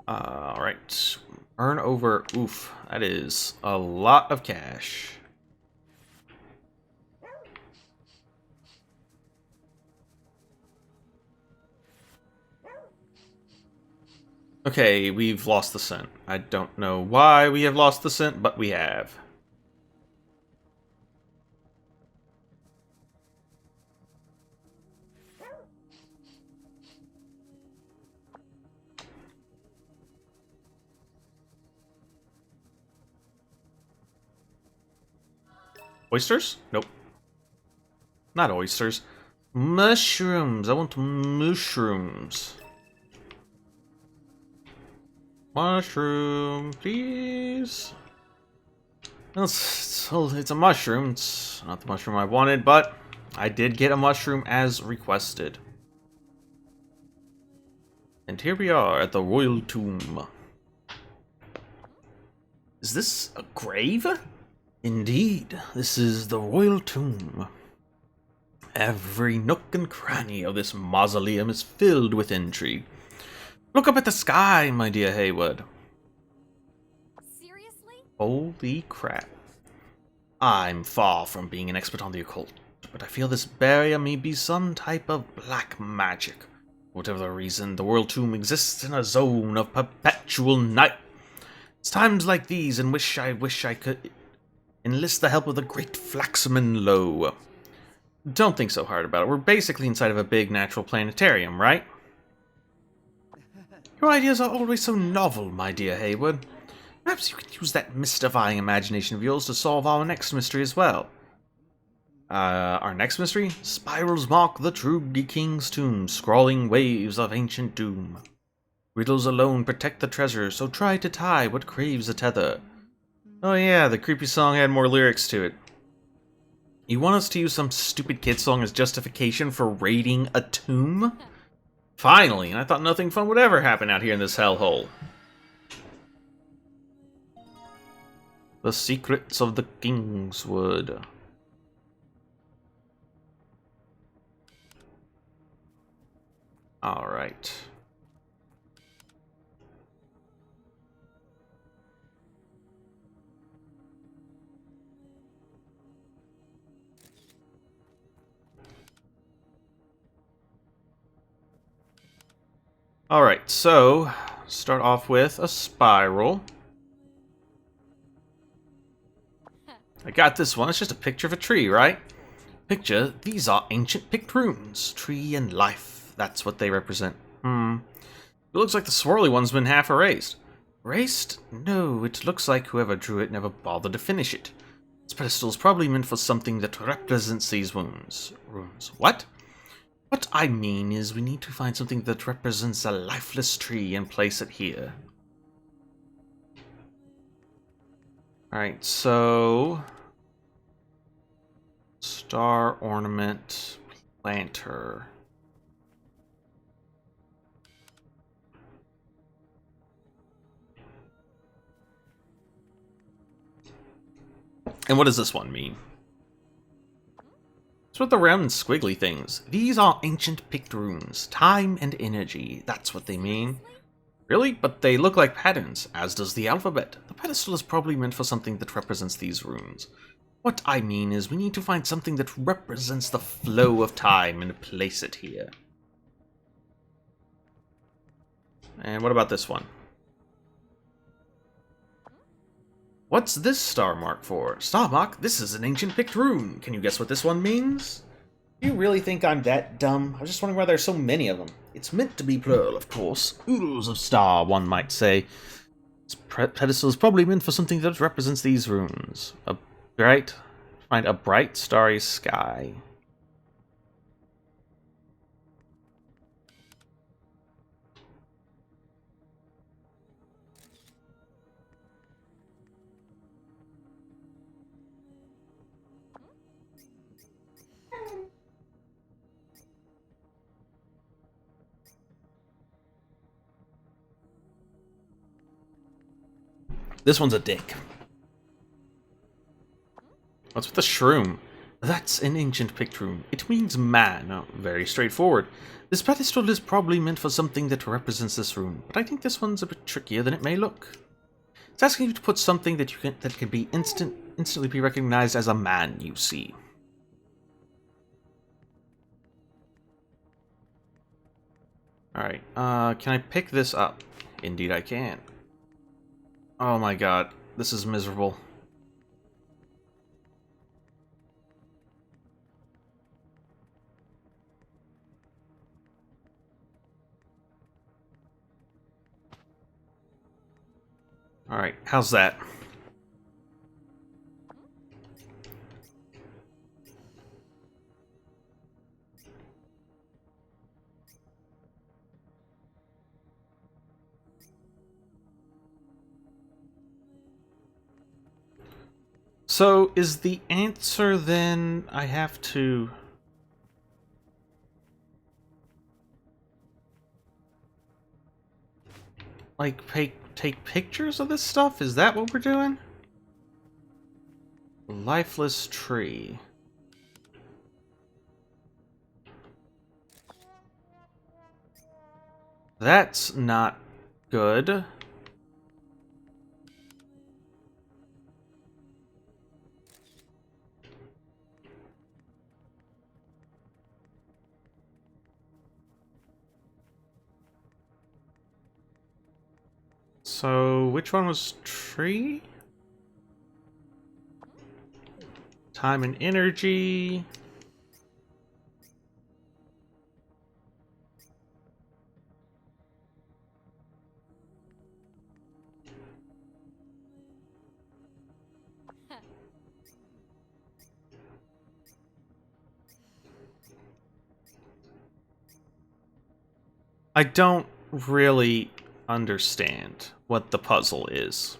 Alright. Earn over... Oof. That is a lot of cash. Okay, we've lost the scent. I don't know why we have lost the scent, but we have. Oysters? Nope. Not oysters. Mushrooms. I want mushrooms. Mushroom, please. It's a mushroom. It's not the mushroom I wanted, but I did get a mushroom as requested. And here we are at the Royal Tomb. Is this a grave? Indeed, this is the Royal Tomb. Every nook and cranny of this mausoleum is filled with intrigue. Look up at the sky, my dear Haywood. Seriously? Holy crap. I'm far from being an expert on the occult, but I feel this barrier may be some type of black magic. Whatever the reason, the Royal Tomb exists in a zone of perpetual night. It's times like these in which I wish I could enlist the help of the great Flaxman Lowe. Don't think so hard about it. We're basically inside of a big natural planetarium, right? Your ideas are always so novel, my dear Haywood. Perhaps you could use that mystifying imagination of yours to solve our next mystery as well. Our next mystery? Spirals mark the true King's tomb, scrawling waves of ancient doom. Riddles alone protect the treasure, so try to tie what craves a tether. Oh yeah, the creepy song had more lyrics to it. You want us to use some stupid kid song as justification for raiding a tomb? Finally, and I thought nothing fun would ever happen out here in this hellhole. The Secrets of the Kingswood. Alright. Alright, so start off with a spiral. I got this one. It's just a picture of a tree, right? Picture, these are ancient picked runes. Tree and life. That's what they represent. It looks like the swirly one's been half erased. Erased? No, it looks like whoever drew it never bothered to finish it. This pedestal is probably meant for something that represents these runes. Runes. What? What I mean is we need to find something that represents a lifeless tree and place it here. Alright, so... Star ornament planter. And what does this one mean? It's with the round and squiggly things. These are ancient picked runes. Time and energy. That's what they mean. Really? But they look like patterns, as does the alphabet. The pedestal is probably meant for something that represents these runes. What I mean is we need to find something that represents the flow of time and place it here. And what about this one? What's this star mark for? Star mark? This is an ancient picked rune. Can you guess what this one means? Do you really think I'm that dumb? I was just wondering why there's so many of them. It's meant to be plural, of course. Oodles of star, one might say. This pedestal is probably meant for something that represents these runes. Find a bright starry sky. This one's a dick. What's with the shroom? That's an ancient picked rune. It means man. Oh, very straightforward. This pedestal is probably meant for something that represents this rune, but I think this one's a bit trickier than it may look. It's asking you to put something that can be instantly be recognized as a man, you see. Alright, can I pick this up? Indeed I can. Oh my god, this is miserable. Alright, how's that? So, is the answer then I have to... like, take pictures of this stuff? Is that what we're doing? Lifeless tree. That's not good. So, which one was tree? Time and energy. I don't really understand what the puzzle is.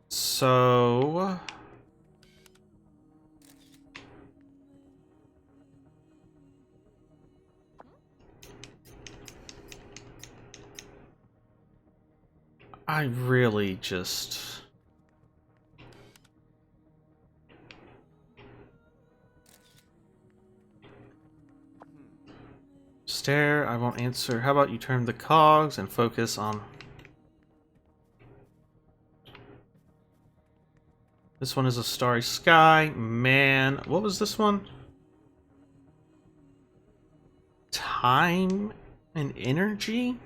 So... I really just... Stare, I won't answer. How about you turn the cogs and focus on... This one is a starry sky. Man, what was this one? Time and energy?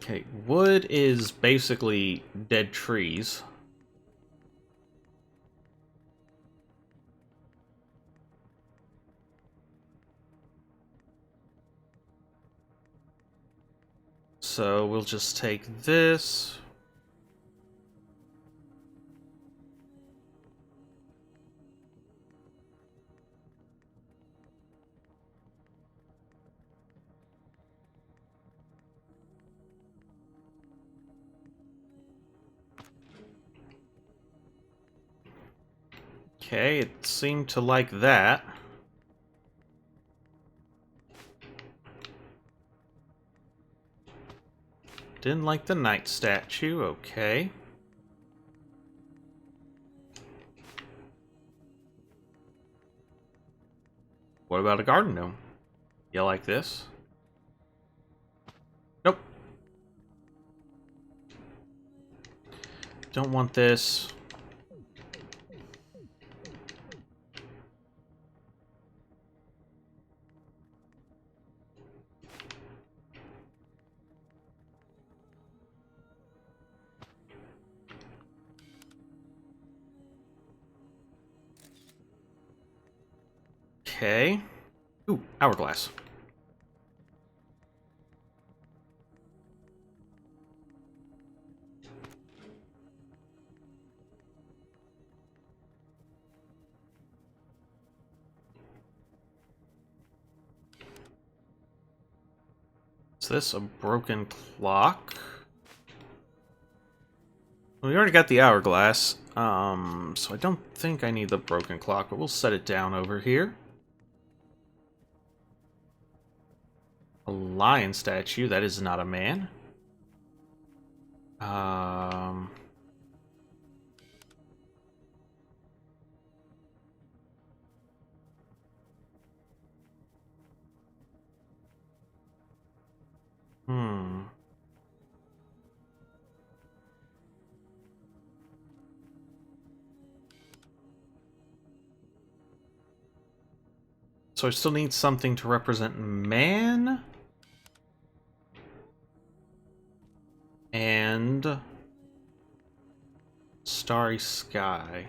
Okay, wood is basically dead trees. So we'll just take this. Okay, it seemed to like that. Didn't like the knight statue, okay. What about a garden gnome? You like this? Nope. Don't want this. Okay. Ooh, hourglass. Is this a broken clock? We already got the hourglass, so I don't think I need the broken clock, but we'll set it down over here. A lion statue, that is not a man. Hmm. So I still need something to represent man. And Starry sky.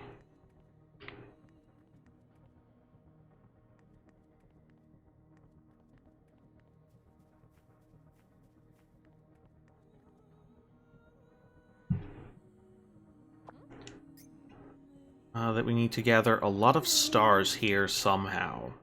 That we need to gather a lot of stars here somehow.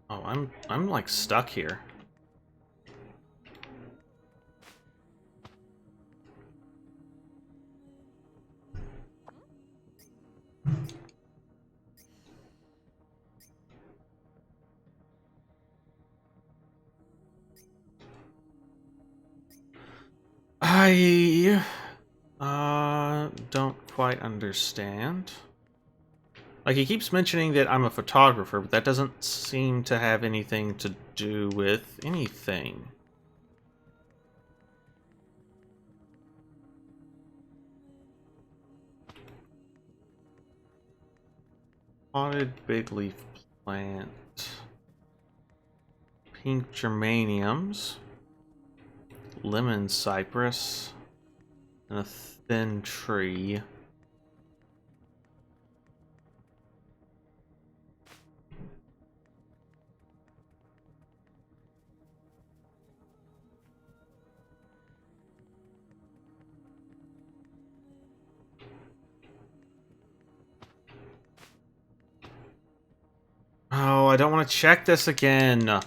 Oh, I'm like stuck here. I don't quite understand. Like, he keeps mentioning that I'm a photographer, but that doesn't seem to have anything to do with anything. Potted big leaf plant. Pink geraniums. Lemon cypress. And a thin tree. Oh, I don't want to check this again.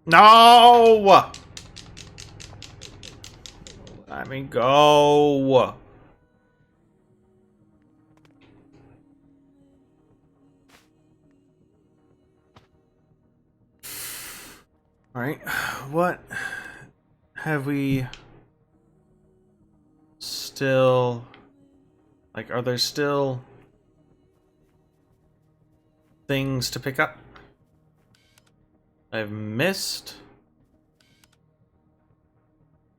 No! Let me go. Alright, what have we still... Like, are there still things to pick up? I've missed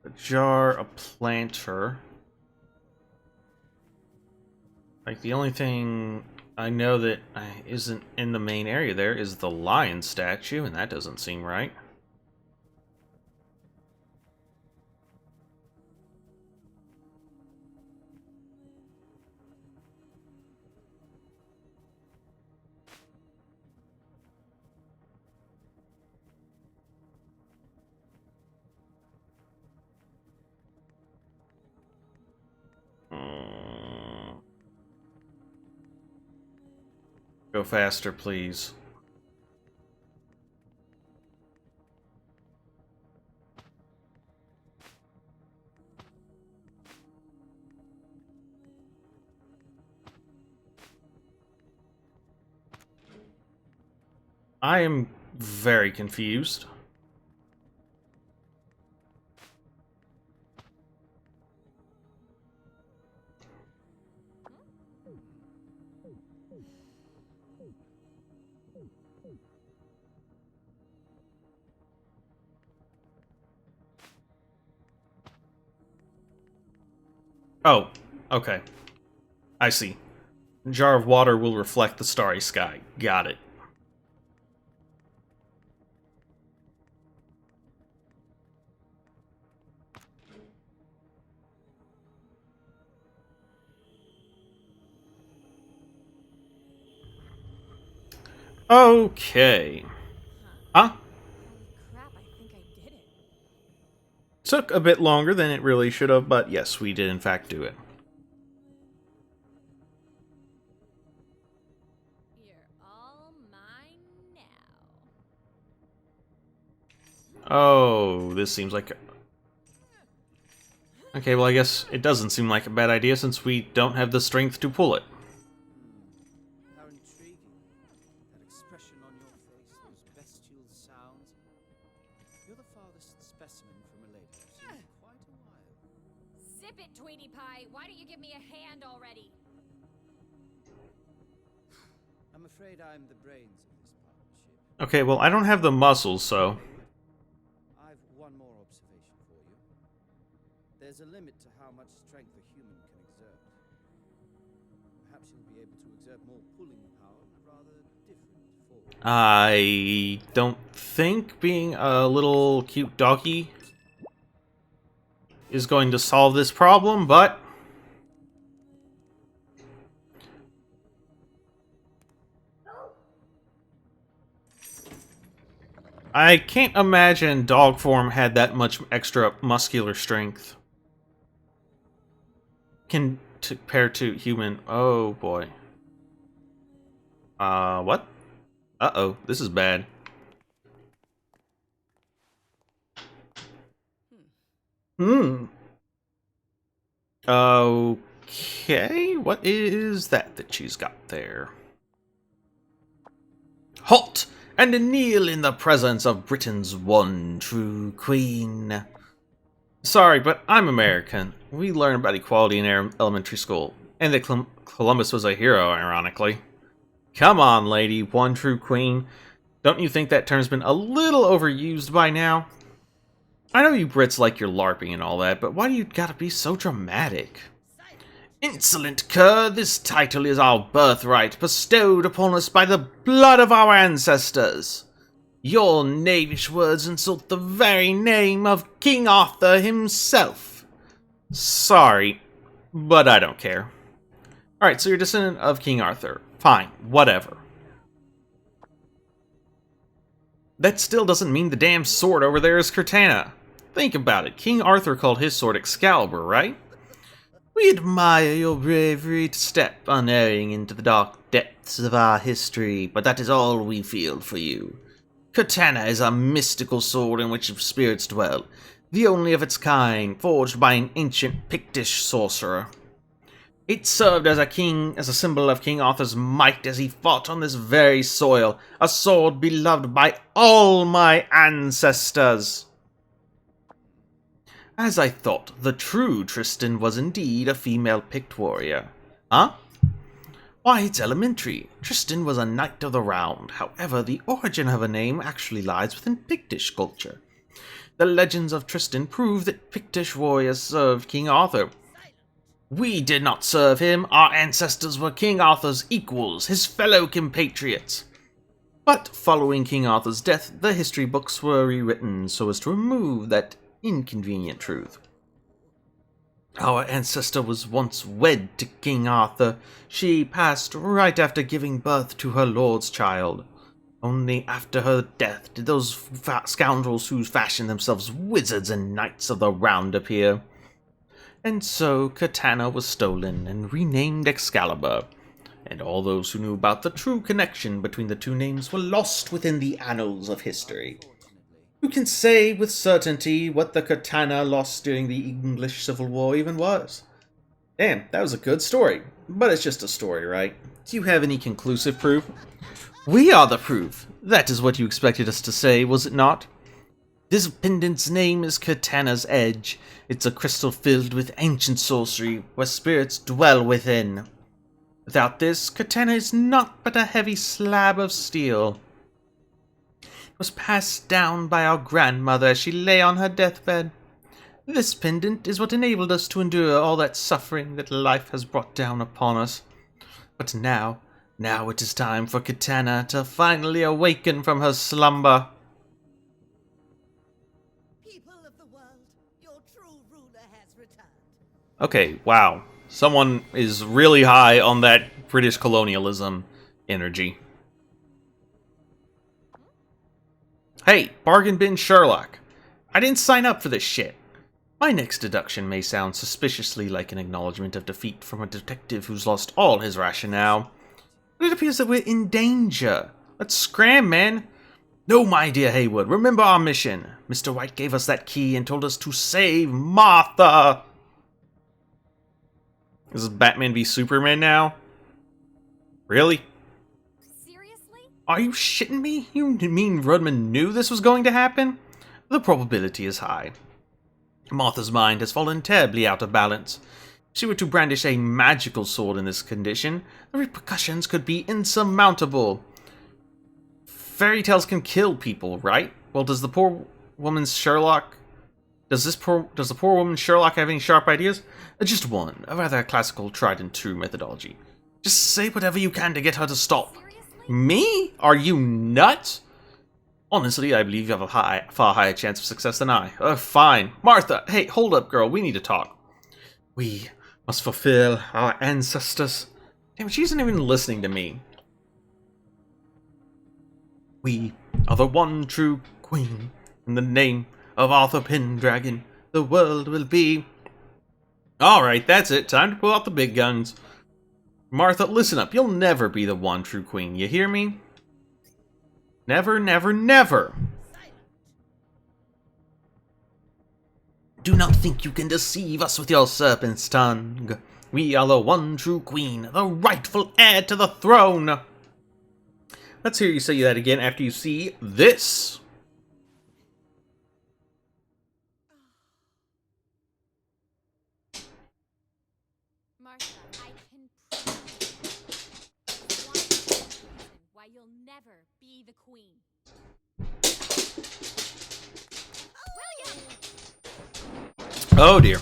a jar, a planter. Like, the only thing I know that isn't in the main area there is the lion statue, and that doesn't seem right. Go faster, please. I am very confused. Oh, okay. I see. Jar of water will reflect the starry sky. Got it. Okay. Huh? Holy crap, I think I did it. Took a bit longer than it really should have, but yes, we did in fact do it. You're all mine now. Oh, this seems like... Okay, well I guess it doesn't seem like a bad idea since we don't have the strength to pull it. How intriguing. That expression on your face, those bestial sounds. You're the farthest specimen from a lady I've seen in quite a while. Zip it, Tweety Pie. Why don't you give me a hand already? I'm afraid I'm the brains of this partnership. Okay, well, I don't have the muscles, so... I've one more observation for you. There's a limit to how much strength a human can exert. Perhaps you'll be able to exert more pulling power in a rather different form. I don't think being a little cute doggy is going to solve this problem, but... I can't imagine dog form had that much extra muscular strength. Compared to human. Oh boy. What? Uh-oh, this is bad. Okay, what is that she's got there? Halt! And kneel in the presence of Britain's one true queen. Sorry, but I'm American. We learn about equality in elementary school. And that Columbus was a hero, ironically. Come on, lady, one true queen. Don't you think that term's been a little overused by now? I know you Brits like your LARPing and all that, but why do you gotta be so dramatic? Insolent cur, this title is our birthright, bestowed upon us by the blood of our ancestors. Your knavish words insult the very name of King Arthur himself. Sorry, but I don't care. Alright, so you're a descendant of King Arthur. Fine, whatever. That still doesn't mean the damn sword over there is Cortana. Think about it, King Arthur called his sword Excalibur, right? We admire your bravery to step unerring into the dark depths of our history, but that is all we feel for you. Cortana is a mystical sword in which spirits dwell, the only of its kind, forged by an ancient Pictish sorcerer. It served as a symbol of King Arthur's might as he fought on this very soil, a sword beloved by all my ancestors. As I thought, the true Tristan was indeed a female Pict warrior. Huh? Why, it's elementary. Tristan was a knight of the round. However, the origin of her name actually lies within Pictish culture. The legends of Tristan prove that Pictish warriors served King Arthur. We did not serve him. Our ancestors were King Arthur's equals, his fellow compatriots. But following King Arthur's death, the history books were rewritten so as to remove that inconvenient truth. Our ancestor was once wed to King Arthur. She passed right after giving birth to her lord's child. Only after her death did those scoundrels who fashioned themselves wizards and knights of the round appear. And so Cortana was stolen and renamed Excalibur, and all those who knew about the true connection between the two names were lost within the annals of history. Who can say with certainty what the Cortana lost during the English Civil War even was? Damn, that was a good story. But it's just a story, right? Do you have any conclusive proof? We are the proof. That is what you expected us to say, was it not? This pendant's name is Cortana's Edge. It's a crystal filled with ancient sorcery, where spirits dwell within. Without this, Cortana is naught but a heavy slab of steel. Was passed down by our grandmother as she lay on her deathbed. This pendant is what enabled us to endure all that suffering that life has brought down upon us. But now it is time for Cortana to finally awaken from her slumber. People of the world, your true ruler has returned. Okay, wow. Someone is really high on that British colonialism energy. Hey, bargain bin Sherlock. I didn't sign up for this shit. My next deduction may sound suspiciously like an acknowledgement of defeat from a detective who's lost all his rationale. But it appears that we're in danger. Let's scram, man. No, my dear Haywood, remember our mission. Mr. White gave us that key and told us to save Martha. This is Batman v Superman now? Really? Are you shitting me? You mean Rudman knew this was going to happen? The probability is high. Martha's mind has fallen terribly out of balance. she were to brandish a magical sword in this condition, the repercussions could be insurmountable. Fairy tales can kill people, right? Well, does the poor woman's Sherlock... Does the poor woman's Sherlock have any sharp ideas? Just one, a rather classical tried and true methodology. Just say whatever you can to get her to stop. Me? Are you nuts? Honestly, I believe you have a far higher chance of success than I. Fine. Martha, hey, hold up, girl. We need to talk. We must fulfill our ancestors. Damn, she isn't even listening to me. We are the one true queen. In the name of Arthur Pendragon, the world will be... Alright, that's it. Time to pull out the big guns. Martha, listen up. You'll never be the one true queen. You hear me? Never, never, never. Do not think you can deceive us with your serpent's tongue. We are the one true queen, the rightful heir to the throne. Let's hear you say that again after you see this. Martha, I can prove why you'll never be the queen. William! Oh dear.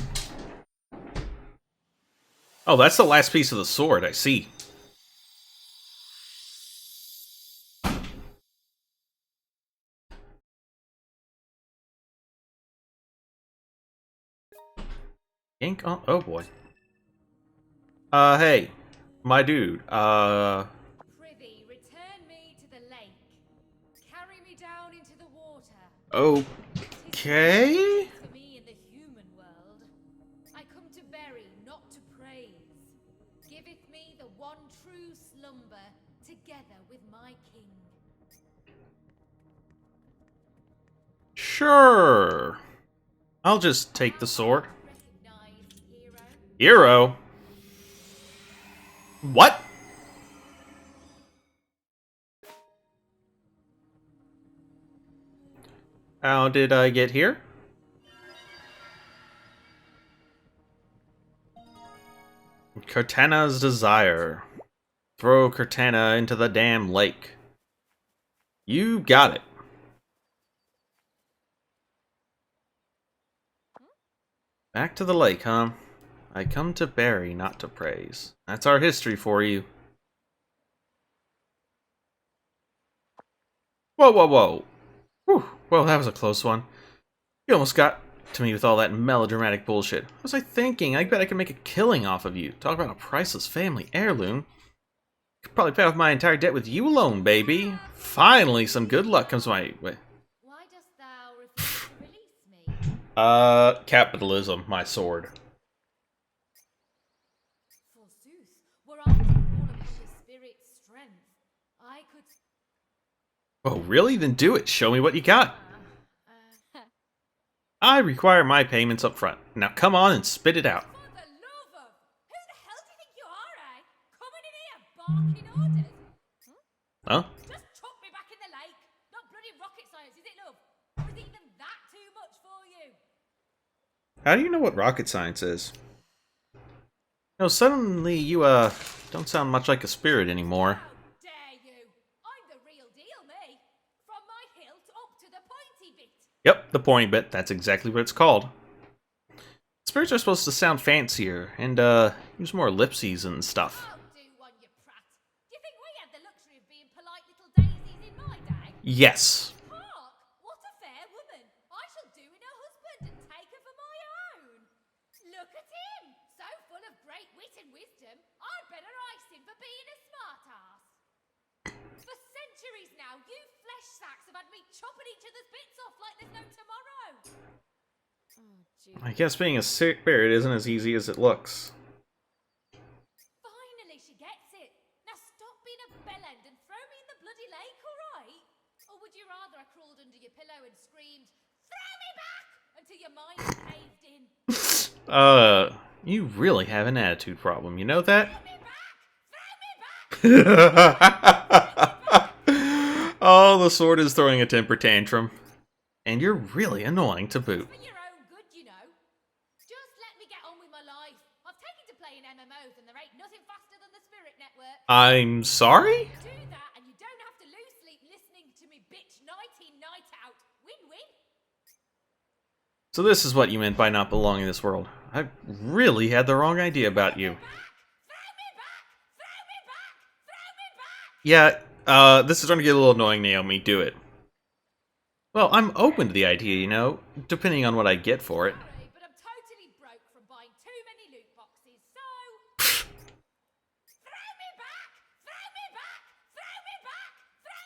Oh, that's the last piece of the sword, I see. Ink on... Oh boy. Hey. My dude, Prithee, return me to the lake. Carry me down into the water. Okay. To me in the human world, I come to bury, not to praise. Giveth me the one true slumber, together with my king. Sure. I'll just take the sword. Recognized hero. Hero? What? How did I get here? Cortana's desire. Throw Cortana into the damn lake. You got it. Back to the lake, huh? I come to bury, not to praise. That's our history for you. Whoa, whoa, whoa. Whew. Well, that was a close one. You almost got to me with all that melodramatic bullshit. What was I thinking? I bet I could make a killing off of you. Talk about a priceless family heirloom. Could probably pay off my entire debt with you alone, baby. Finally, some good luck comes my way. Why dost thou refuse to release me? Capitalism, my sword. Forsooth, were I to call upon the spirit's strength, I could... Oh, really? Then do it. Show me what you got. I require my payments up front. Now come on and spit it out. For the love of... Who the hell do you think you are, eh? Coming in here barking orders? Huh? Just chuck me back in the lake. Not bloody rocket science, is it, love? Or is it even that too much for you? How do you know what rocket science is? No, suddenly you, don't sound much like a spirit anymore. How dare you? I'm the real deal, me. From my hilt up to the pointy bit. Yep, the pointy bit. That's exactly what it's called. Spirits are supposed to sound fancier and, use more ellipses and stuff. Oh, do one, you prat. Do you think we had the luxury of being polite little daisies in my day? Yes. Hark! What a fair woman! I shall do in her husband and take her for my own. Look at him! So full of great wit and wisdom, I'd better ice him for being a smart-ass. For centuries now, you flesh sacks have had me chopping each other's bits off like there's no tomorrow. Oh, gee. I guess being a spirit isn't as easy as it looks. Finally, she gets it. Now stop being a bellend and throw me in the bloody lake, alright? Or would you rather I crawled under your pillow and screamed, "Throw me back!" until your mind caved in? You really have an attitude problem, you know that? Throw me back! Oh, the sword is throwing a temper tantrum. And you're really annoying to boot. For your own good, you know. Just let me get on with my life. I've taken to nothing faster than the Spirit Network. I'm sorry? Do that and you don't have to lose sleep listening to me bitch night in, night out. Win-win. So this is what you meant by not belonging in this world. I really had the wrong idea about you. Yeah, this is starting to get a little annoying, Naomi. Do it. Well, I'm open to the idea, you know, depending on what I get for it. Sorry, but I'm totally broke from buying too many loot boxes, so... throw me back! Throw me back! Throw me back! Throw...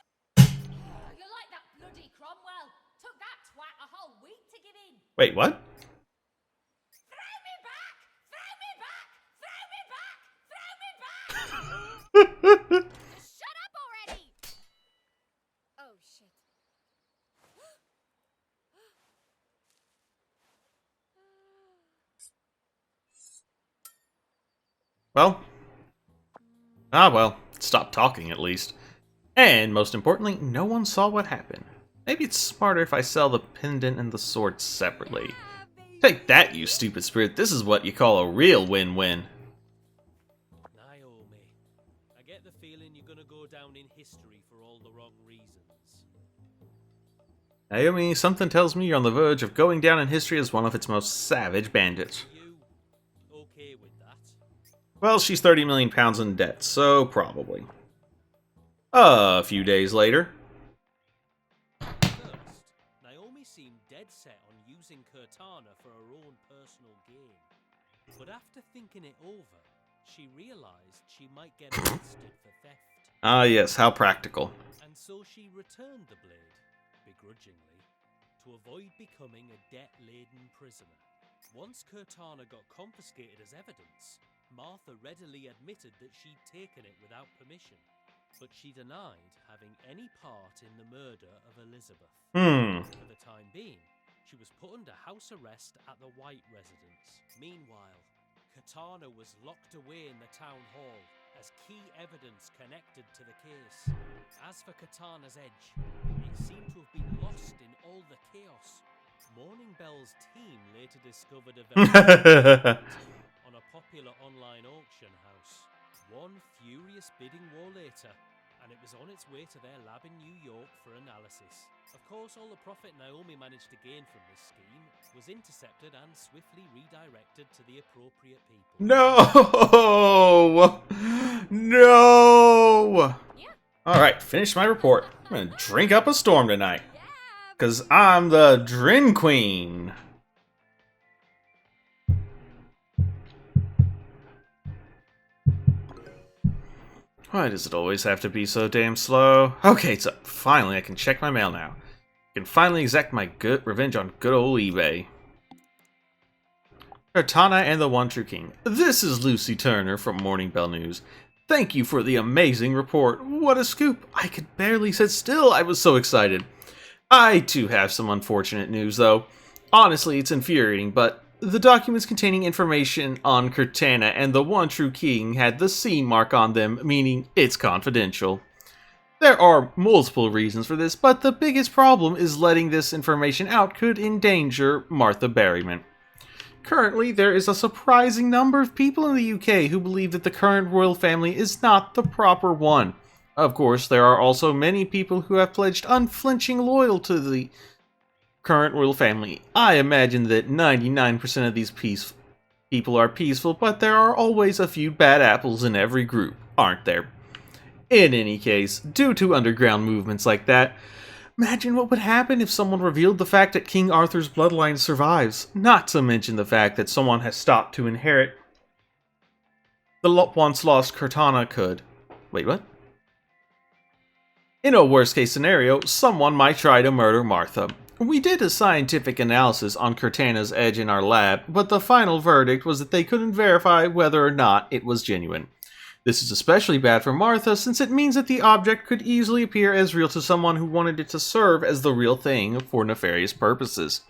You're like that bloody Cromwell. Took that twat a whole week to give in. Wait, what? Throw me back! Throw me back! Throw me back! Throw me back! Just shut up already! Oh, shit. Well. Well. Stop talking, at least. And, most importantly, no one saw what happened. Maybe it's smarter if I sell the pendant and the sword separately. Take that, you stupid spirit. This is what you call a real win-win. Naomi, I get the feeling you're gonna go down in history for all the wrong reasons. Naomi, something tells me you're on the verge of going down in history as one of its most savage bandits. You okay with that? Well, she's 30 million pounds in debt, so probably. A few days later. First, Naomi seemed dead set on using Cortana for her own personal gain. But after thinking it over, she realized she might get arrested for theft. Ah, yes, how practical. And so she returned the blade, begrudgingly, to avoid becoming a debt-laden prisoner. Once Cortana got confiscated as evidence, Martha readily admitted that she'd taken it without permission, but she denied having any part in the murder of Elizabeth. For the time being, she was put under house arrest at the White residence. Meanwhile, Cortana was locked away in the town hall as key evidence connected to the case. As for Cortana's edge, it seemed to have been lost in all the chaos. Morning Bell's team later discovered a very on a popular online auction house. One furious bidding war later, and it was on its way to their lab in New York for analysis. Of course, all the profit Naomi managed to gain from this scheme was intercepted and swiftly redirected to the appropriate people. No! No! Yeah. Alright, finish my report. I'm gonna drink up a storm tonight. Because I'm the Drin Queen. Why does it always have to be so damn slow? Okay, so finally I can check my mail now. I can finally exact my good revenge on good old eBay. Cortana and the One True King. This is Lucy Turner from Morning Bell News. Thank you for the amazing report. What a scoop. I could barely sit still. I was so excited. I too have some unfortunate news though. Honestly, it's infuriating, but the documents containing information on Cortana and the One True King had the C mark on them, meaning it's confidential. There are multiple reasons for this, but the biggest problem is letting this information out could endanger Martha Berryman. Currently, there is a surprising number of people in the UK who believe that the current royal family is not the proper one. Of course, there are also many people who have pledged unflinching loyalty to the current royal family. I imagine that 99% of these people are peaceful, but there are always a few bad apples in every group, aren't there? In any case, due to underground movements like that, imagine what would happen if someone revealed the fact that King Arthur's bloodline survives, not to mention the fact that someone has stopped to inherit the once lost Cortana could. Wait, what? In a worst-case scenario, someone might try to murder Martha. We did a scientific analysis on Cortana's edge in our lab, but the final verdict was that they couldn't verify whether or not it was genuine. This is especially bad for Martha since it means that the object could easily appear as real to someone who wanted it to serve as the real thing for nefarious purposes.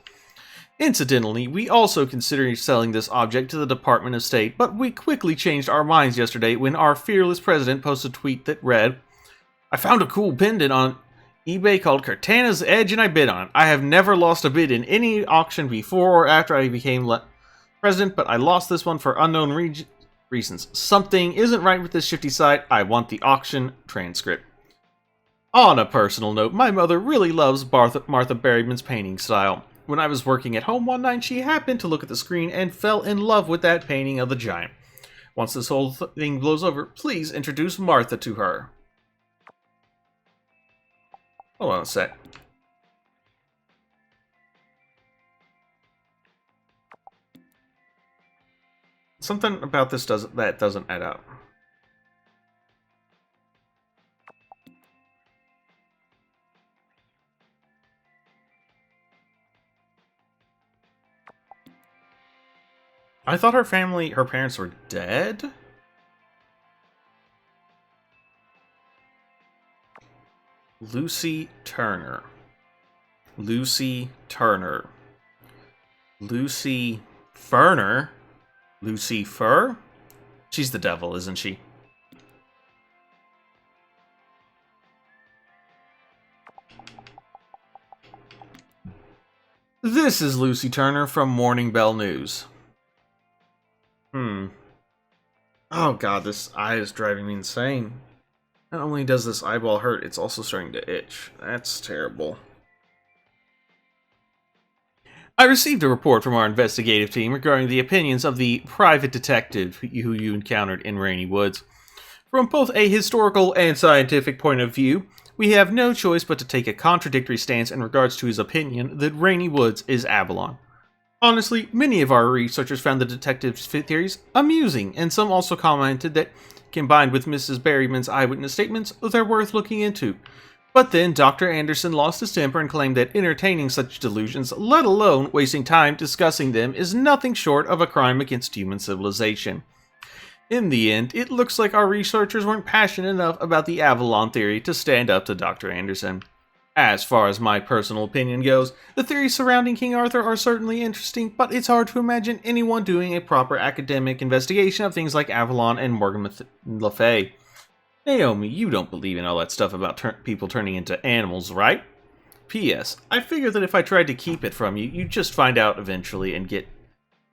Incidentally, we also considered selling this object to the Department of State, but we quickly changed our minds yesterday when our fearless president posted a tweet that read, "I found a cool pendant on eBay called Cortana's Edge and I bid on it. I have never lost a bid in any auction before or after I became president, but I lost this one for unknown reasons. Something isn't right with this shifty site. I want the auction transcript. On a personal note, my mother really loves Martha Berryman's painting style. When I was working at home one night, she happened to look at the screen and fell in love with that painting of the giant. Once this whole thing blows over, please introduce Martha to her. Hold on a sec. Something about this doesn't add up. I thought her parents were dead? Lucy Turner. Lucy Turner. Lucy Ferner? Lucy Fur? She's the devil, isn't she? This is Lucy Turner from Morning Bell News. Oh god, this eye is driving me insane. Not only does this eyeball hurt, it's also starting to itch. That's terrible. I received a report from our investigative team regarding the opinions of the private detective who you encountered in Rainy Woods. From both a historical and scientific point of view, we have no choice but to take a contradictory stance in regards to his opinion that Rainy Woods is Avalon. Honestly, many of our researchers found the detective's theories amusing, and some also commented that, combined with Mrs. Berryman's eyewitness statements, they're worth looking into. But then Dr. Anderson lost his temper and claimed that entertaining such delusions, let alone wasting time discussing them, is nothing short of a crime against human civilization. In the end, it looks like our researchers weren't passionate enough about the Avalon theory to stand up to Dr. Anderson. As far as my personal opinion goes, the theories surrounding King Arthur are certainly interesting, but it's hard to imagine anyone doing a proper academic investigation of things like Avalon and Morgan Le Fay. Naomi, you don't believe in all that stuff about people turning into animals, right? P.S. I figure that if I tried to keep it from you, you'd just find out eventually and get...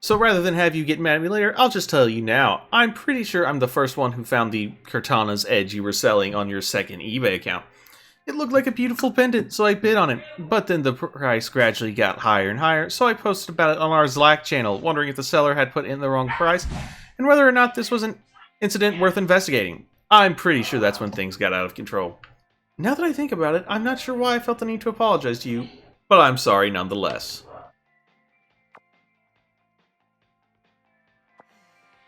So rather than have you get mad at me later, I'll just tell you now. I'm pretty sure I'm the first one who found the Cortana's Edge you were selling on your second eBay account. It looked like a beautiful pendant, so I bid on it. But then the price gradually got higher and higher, so I posted about it on our Slack channel, wondering if the seller had put in the wrong price, and whether or not this was an incident worth investigating. I'm pretty sure that's when things got out of control. Now that I think about it, I'm not sure why I felt the need to apologize to you, but I'm sorry nonetheless.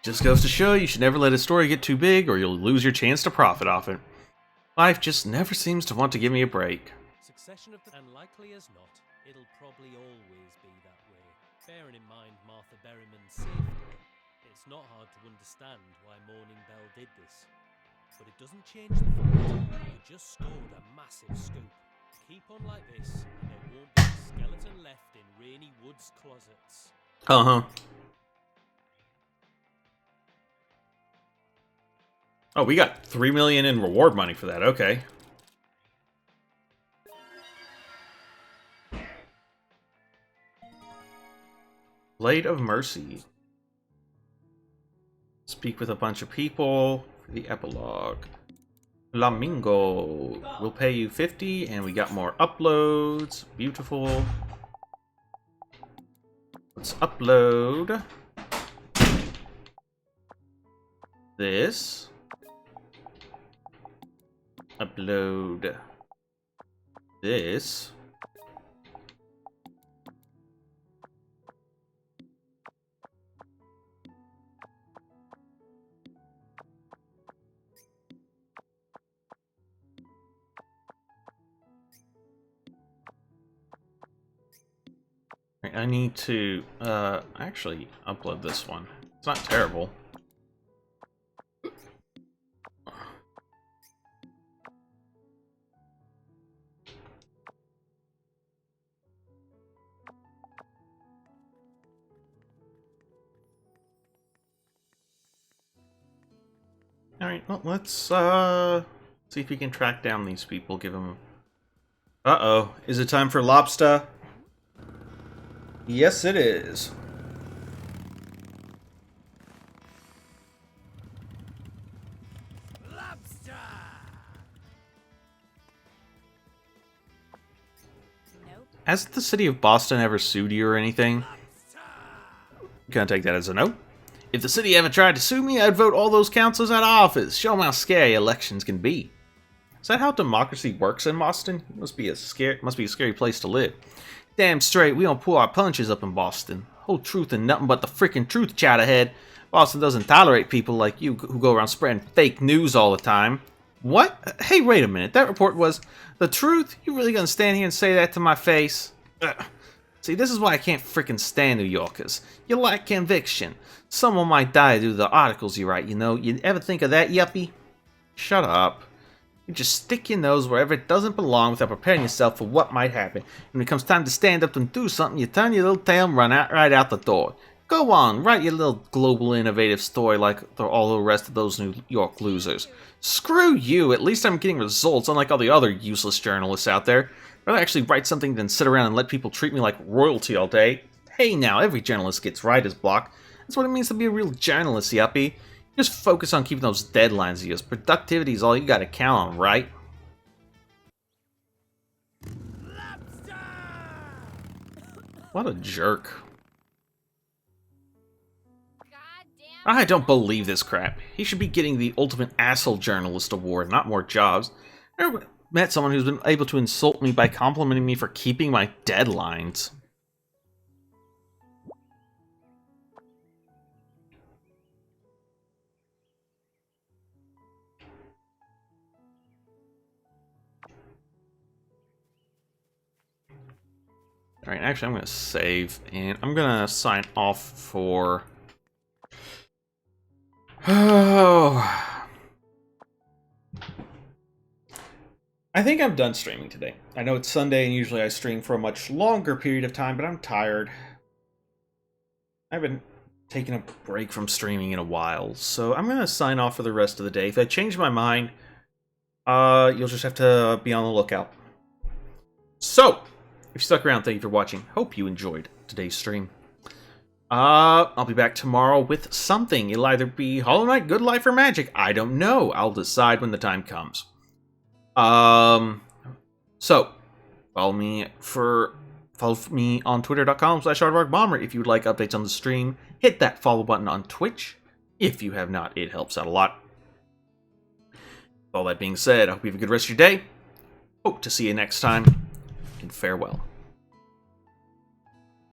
Just goes to show you should never let a story get too big or you'll lose your chance to profit off it. Life just never seems to want to give me a break. Succession of and likely as not, it'll probably always be that way. Bearing in mind Martha Berryman's safety, it's not hard to understand why Morning Bell did this. But it doesn't change the fact that you just scored a massive scoop. Keep on like this, and there won't be a skeleton left in Rainy Woods closets. Uh-huh. Oh, we got $3 million in reward money for that. Okay. Blade of Mercy. Speak with a bunch of people for the epilogue. Flamingo. We'll pay you 50, and we got more uploads. Beautiful. Let's upload this. Upload this. I need to actually upload this one. It's not terrible. Alright, well, let's see if we can track down these people, give them... Uh-oh, is it time for lobster? Yes, it is. Has the city of Boston ever sued you or anything? Gonna take that as a no. If the city ever tried to sue me, I'd vote all those councils out of office. Show them how scary elections can be. Is that how democracy works in Boston? It must be a scary place to live. Damn straight, we don't pull our punches up in Boston. Whole truth and nothing but the freaking truth, chat-ahead. Boston doesn't tolerate people like you who go around spreading fake news all the time. What? Hey, wait a minute. That report was the truth? You really gonna stand here and say that to my face? Ugh. See, this is why I can't freaking stand New Yorkers. You lack conviction. Someone might die due to the articles you write, you know. You ever think of that, yuppie? Shut up. You just stick your nose wherever it doesn't belong without preparing yourself for what might happen. When it comes time to stand up and do something, you turn your little tail and run right out the door. Go on, write your little global innovative story like all the rest of those New York losers. Screw you, at least I'm getting results, unlike all the other useless journalists out there. I'd rather actually write something than sit around and let people treat me like royalty all day. Hey now, every journalist gets writer's block. That's what it means to be a real journalist, yuppie. Just focus on keeping those deadlines of yours. Productivity is all you gotta count on, right? What a jerk. I don't believe this crap. He should be getting the Ultimate Asshole Journalist Award, not more jobs. I never met someone who's been able to insult me by complimenting me for keeping my deadlines. Alright, actually I'm going to save, and I'm going to sign off for... Oh... I think I'm done streaming today. I know it's Sunday, and usually I stream for a much longer period of time, but I'm tired. I haven't taken a break from streaming in a while, so I'm going to sign off for the rest of the day. If I change my mind, you'll just have to be on the lookout. So... if you stuck around, thank you for watching. Hope you enjoyed today's stream. I'll be back tomorrow with something. It'll either be Hollow Knight, Good Life, or Magic. I don't know. I'll decide when the time comes. So, follow me on twitter.com/aardvarkbomber if you would like updates on the stream. Hit that follow button on Twitch. If you have not, it helps out a lot. With all that being said, I hope you have a good rest of your day. Hope to see you next time. And farewell.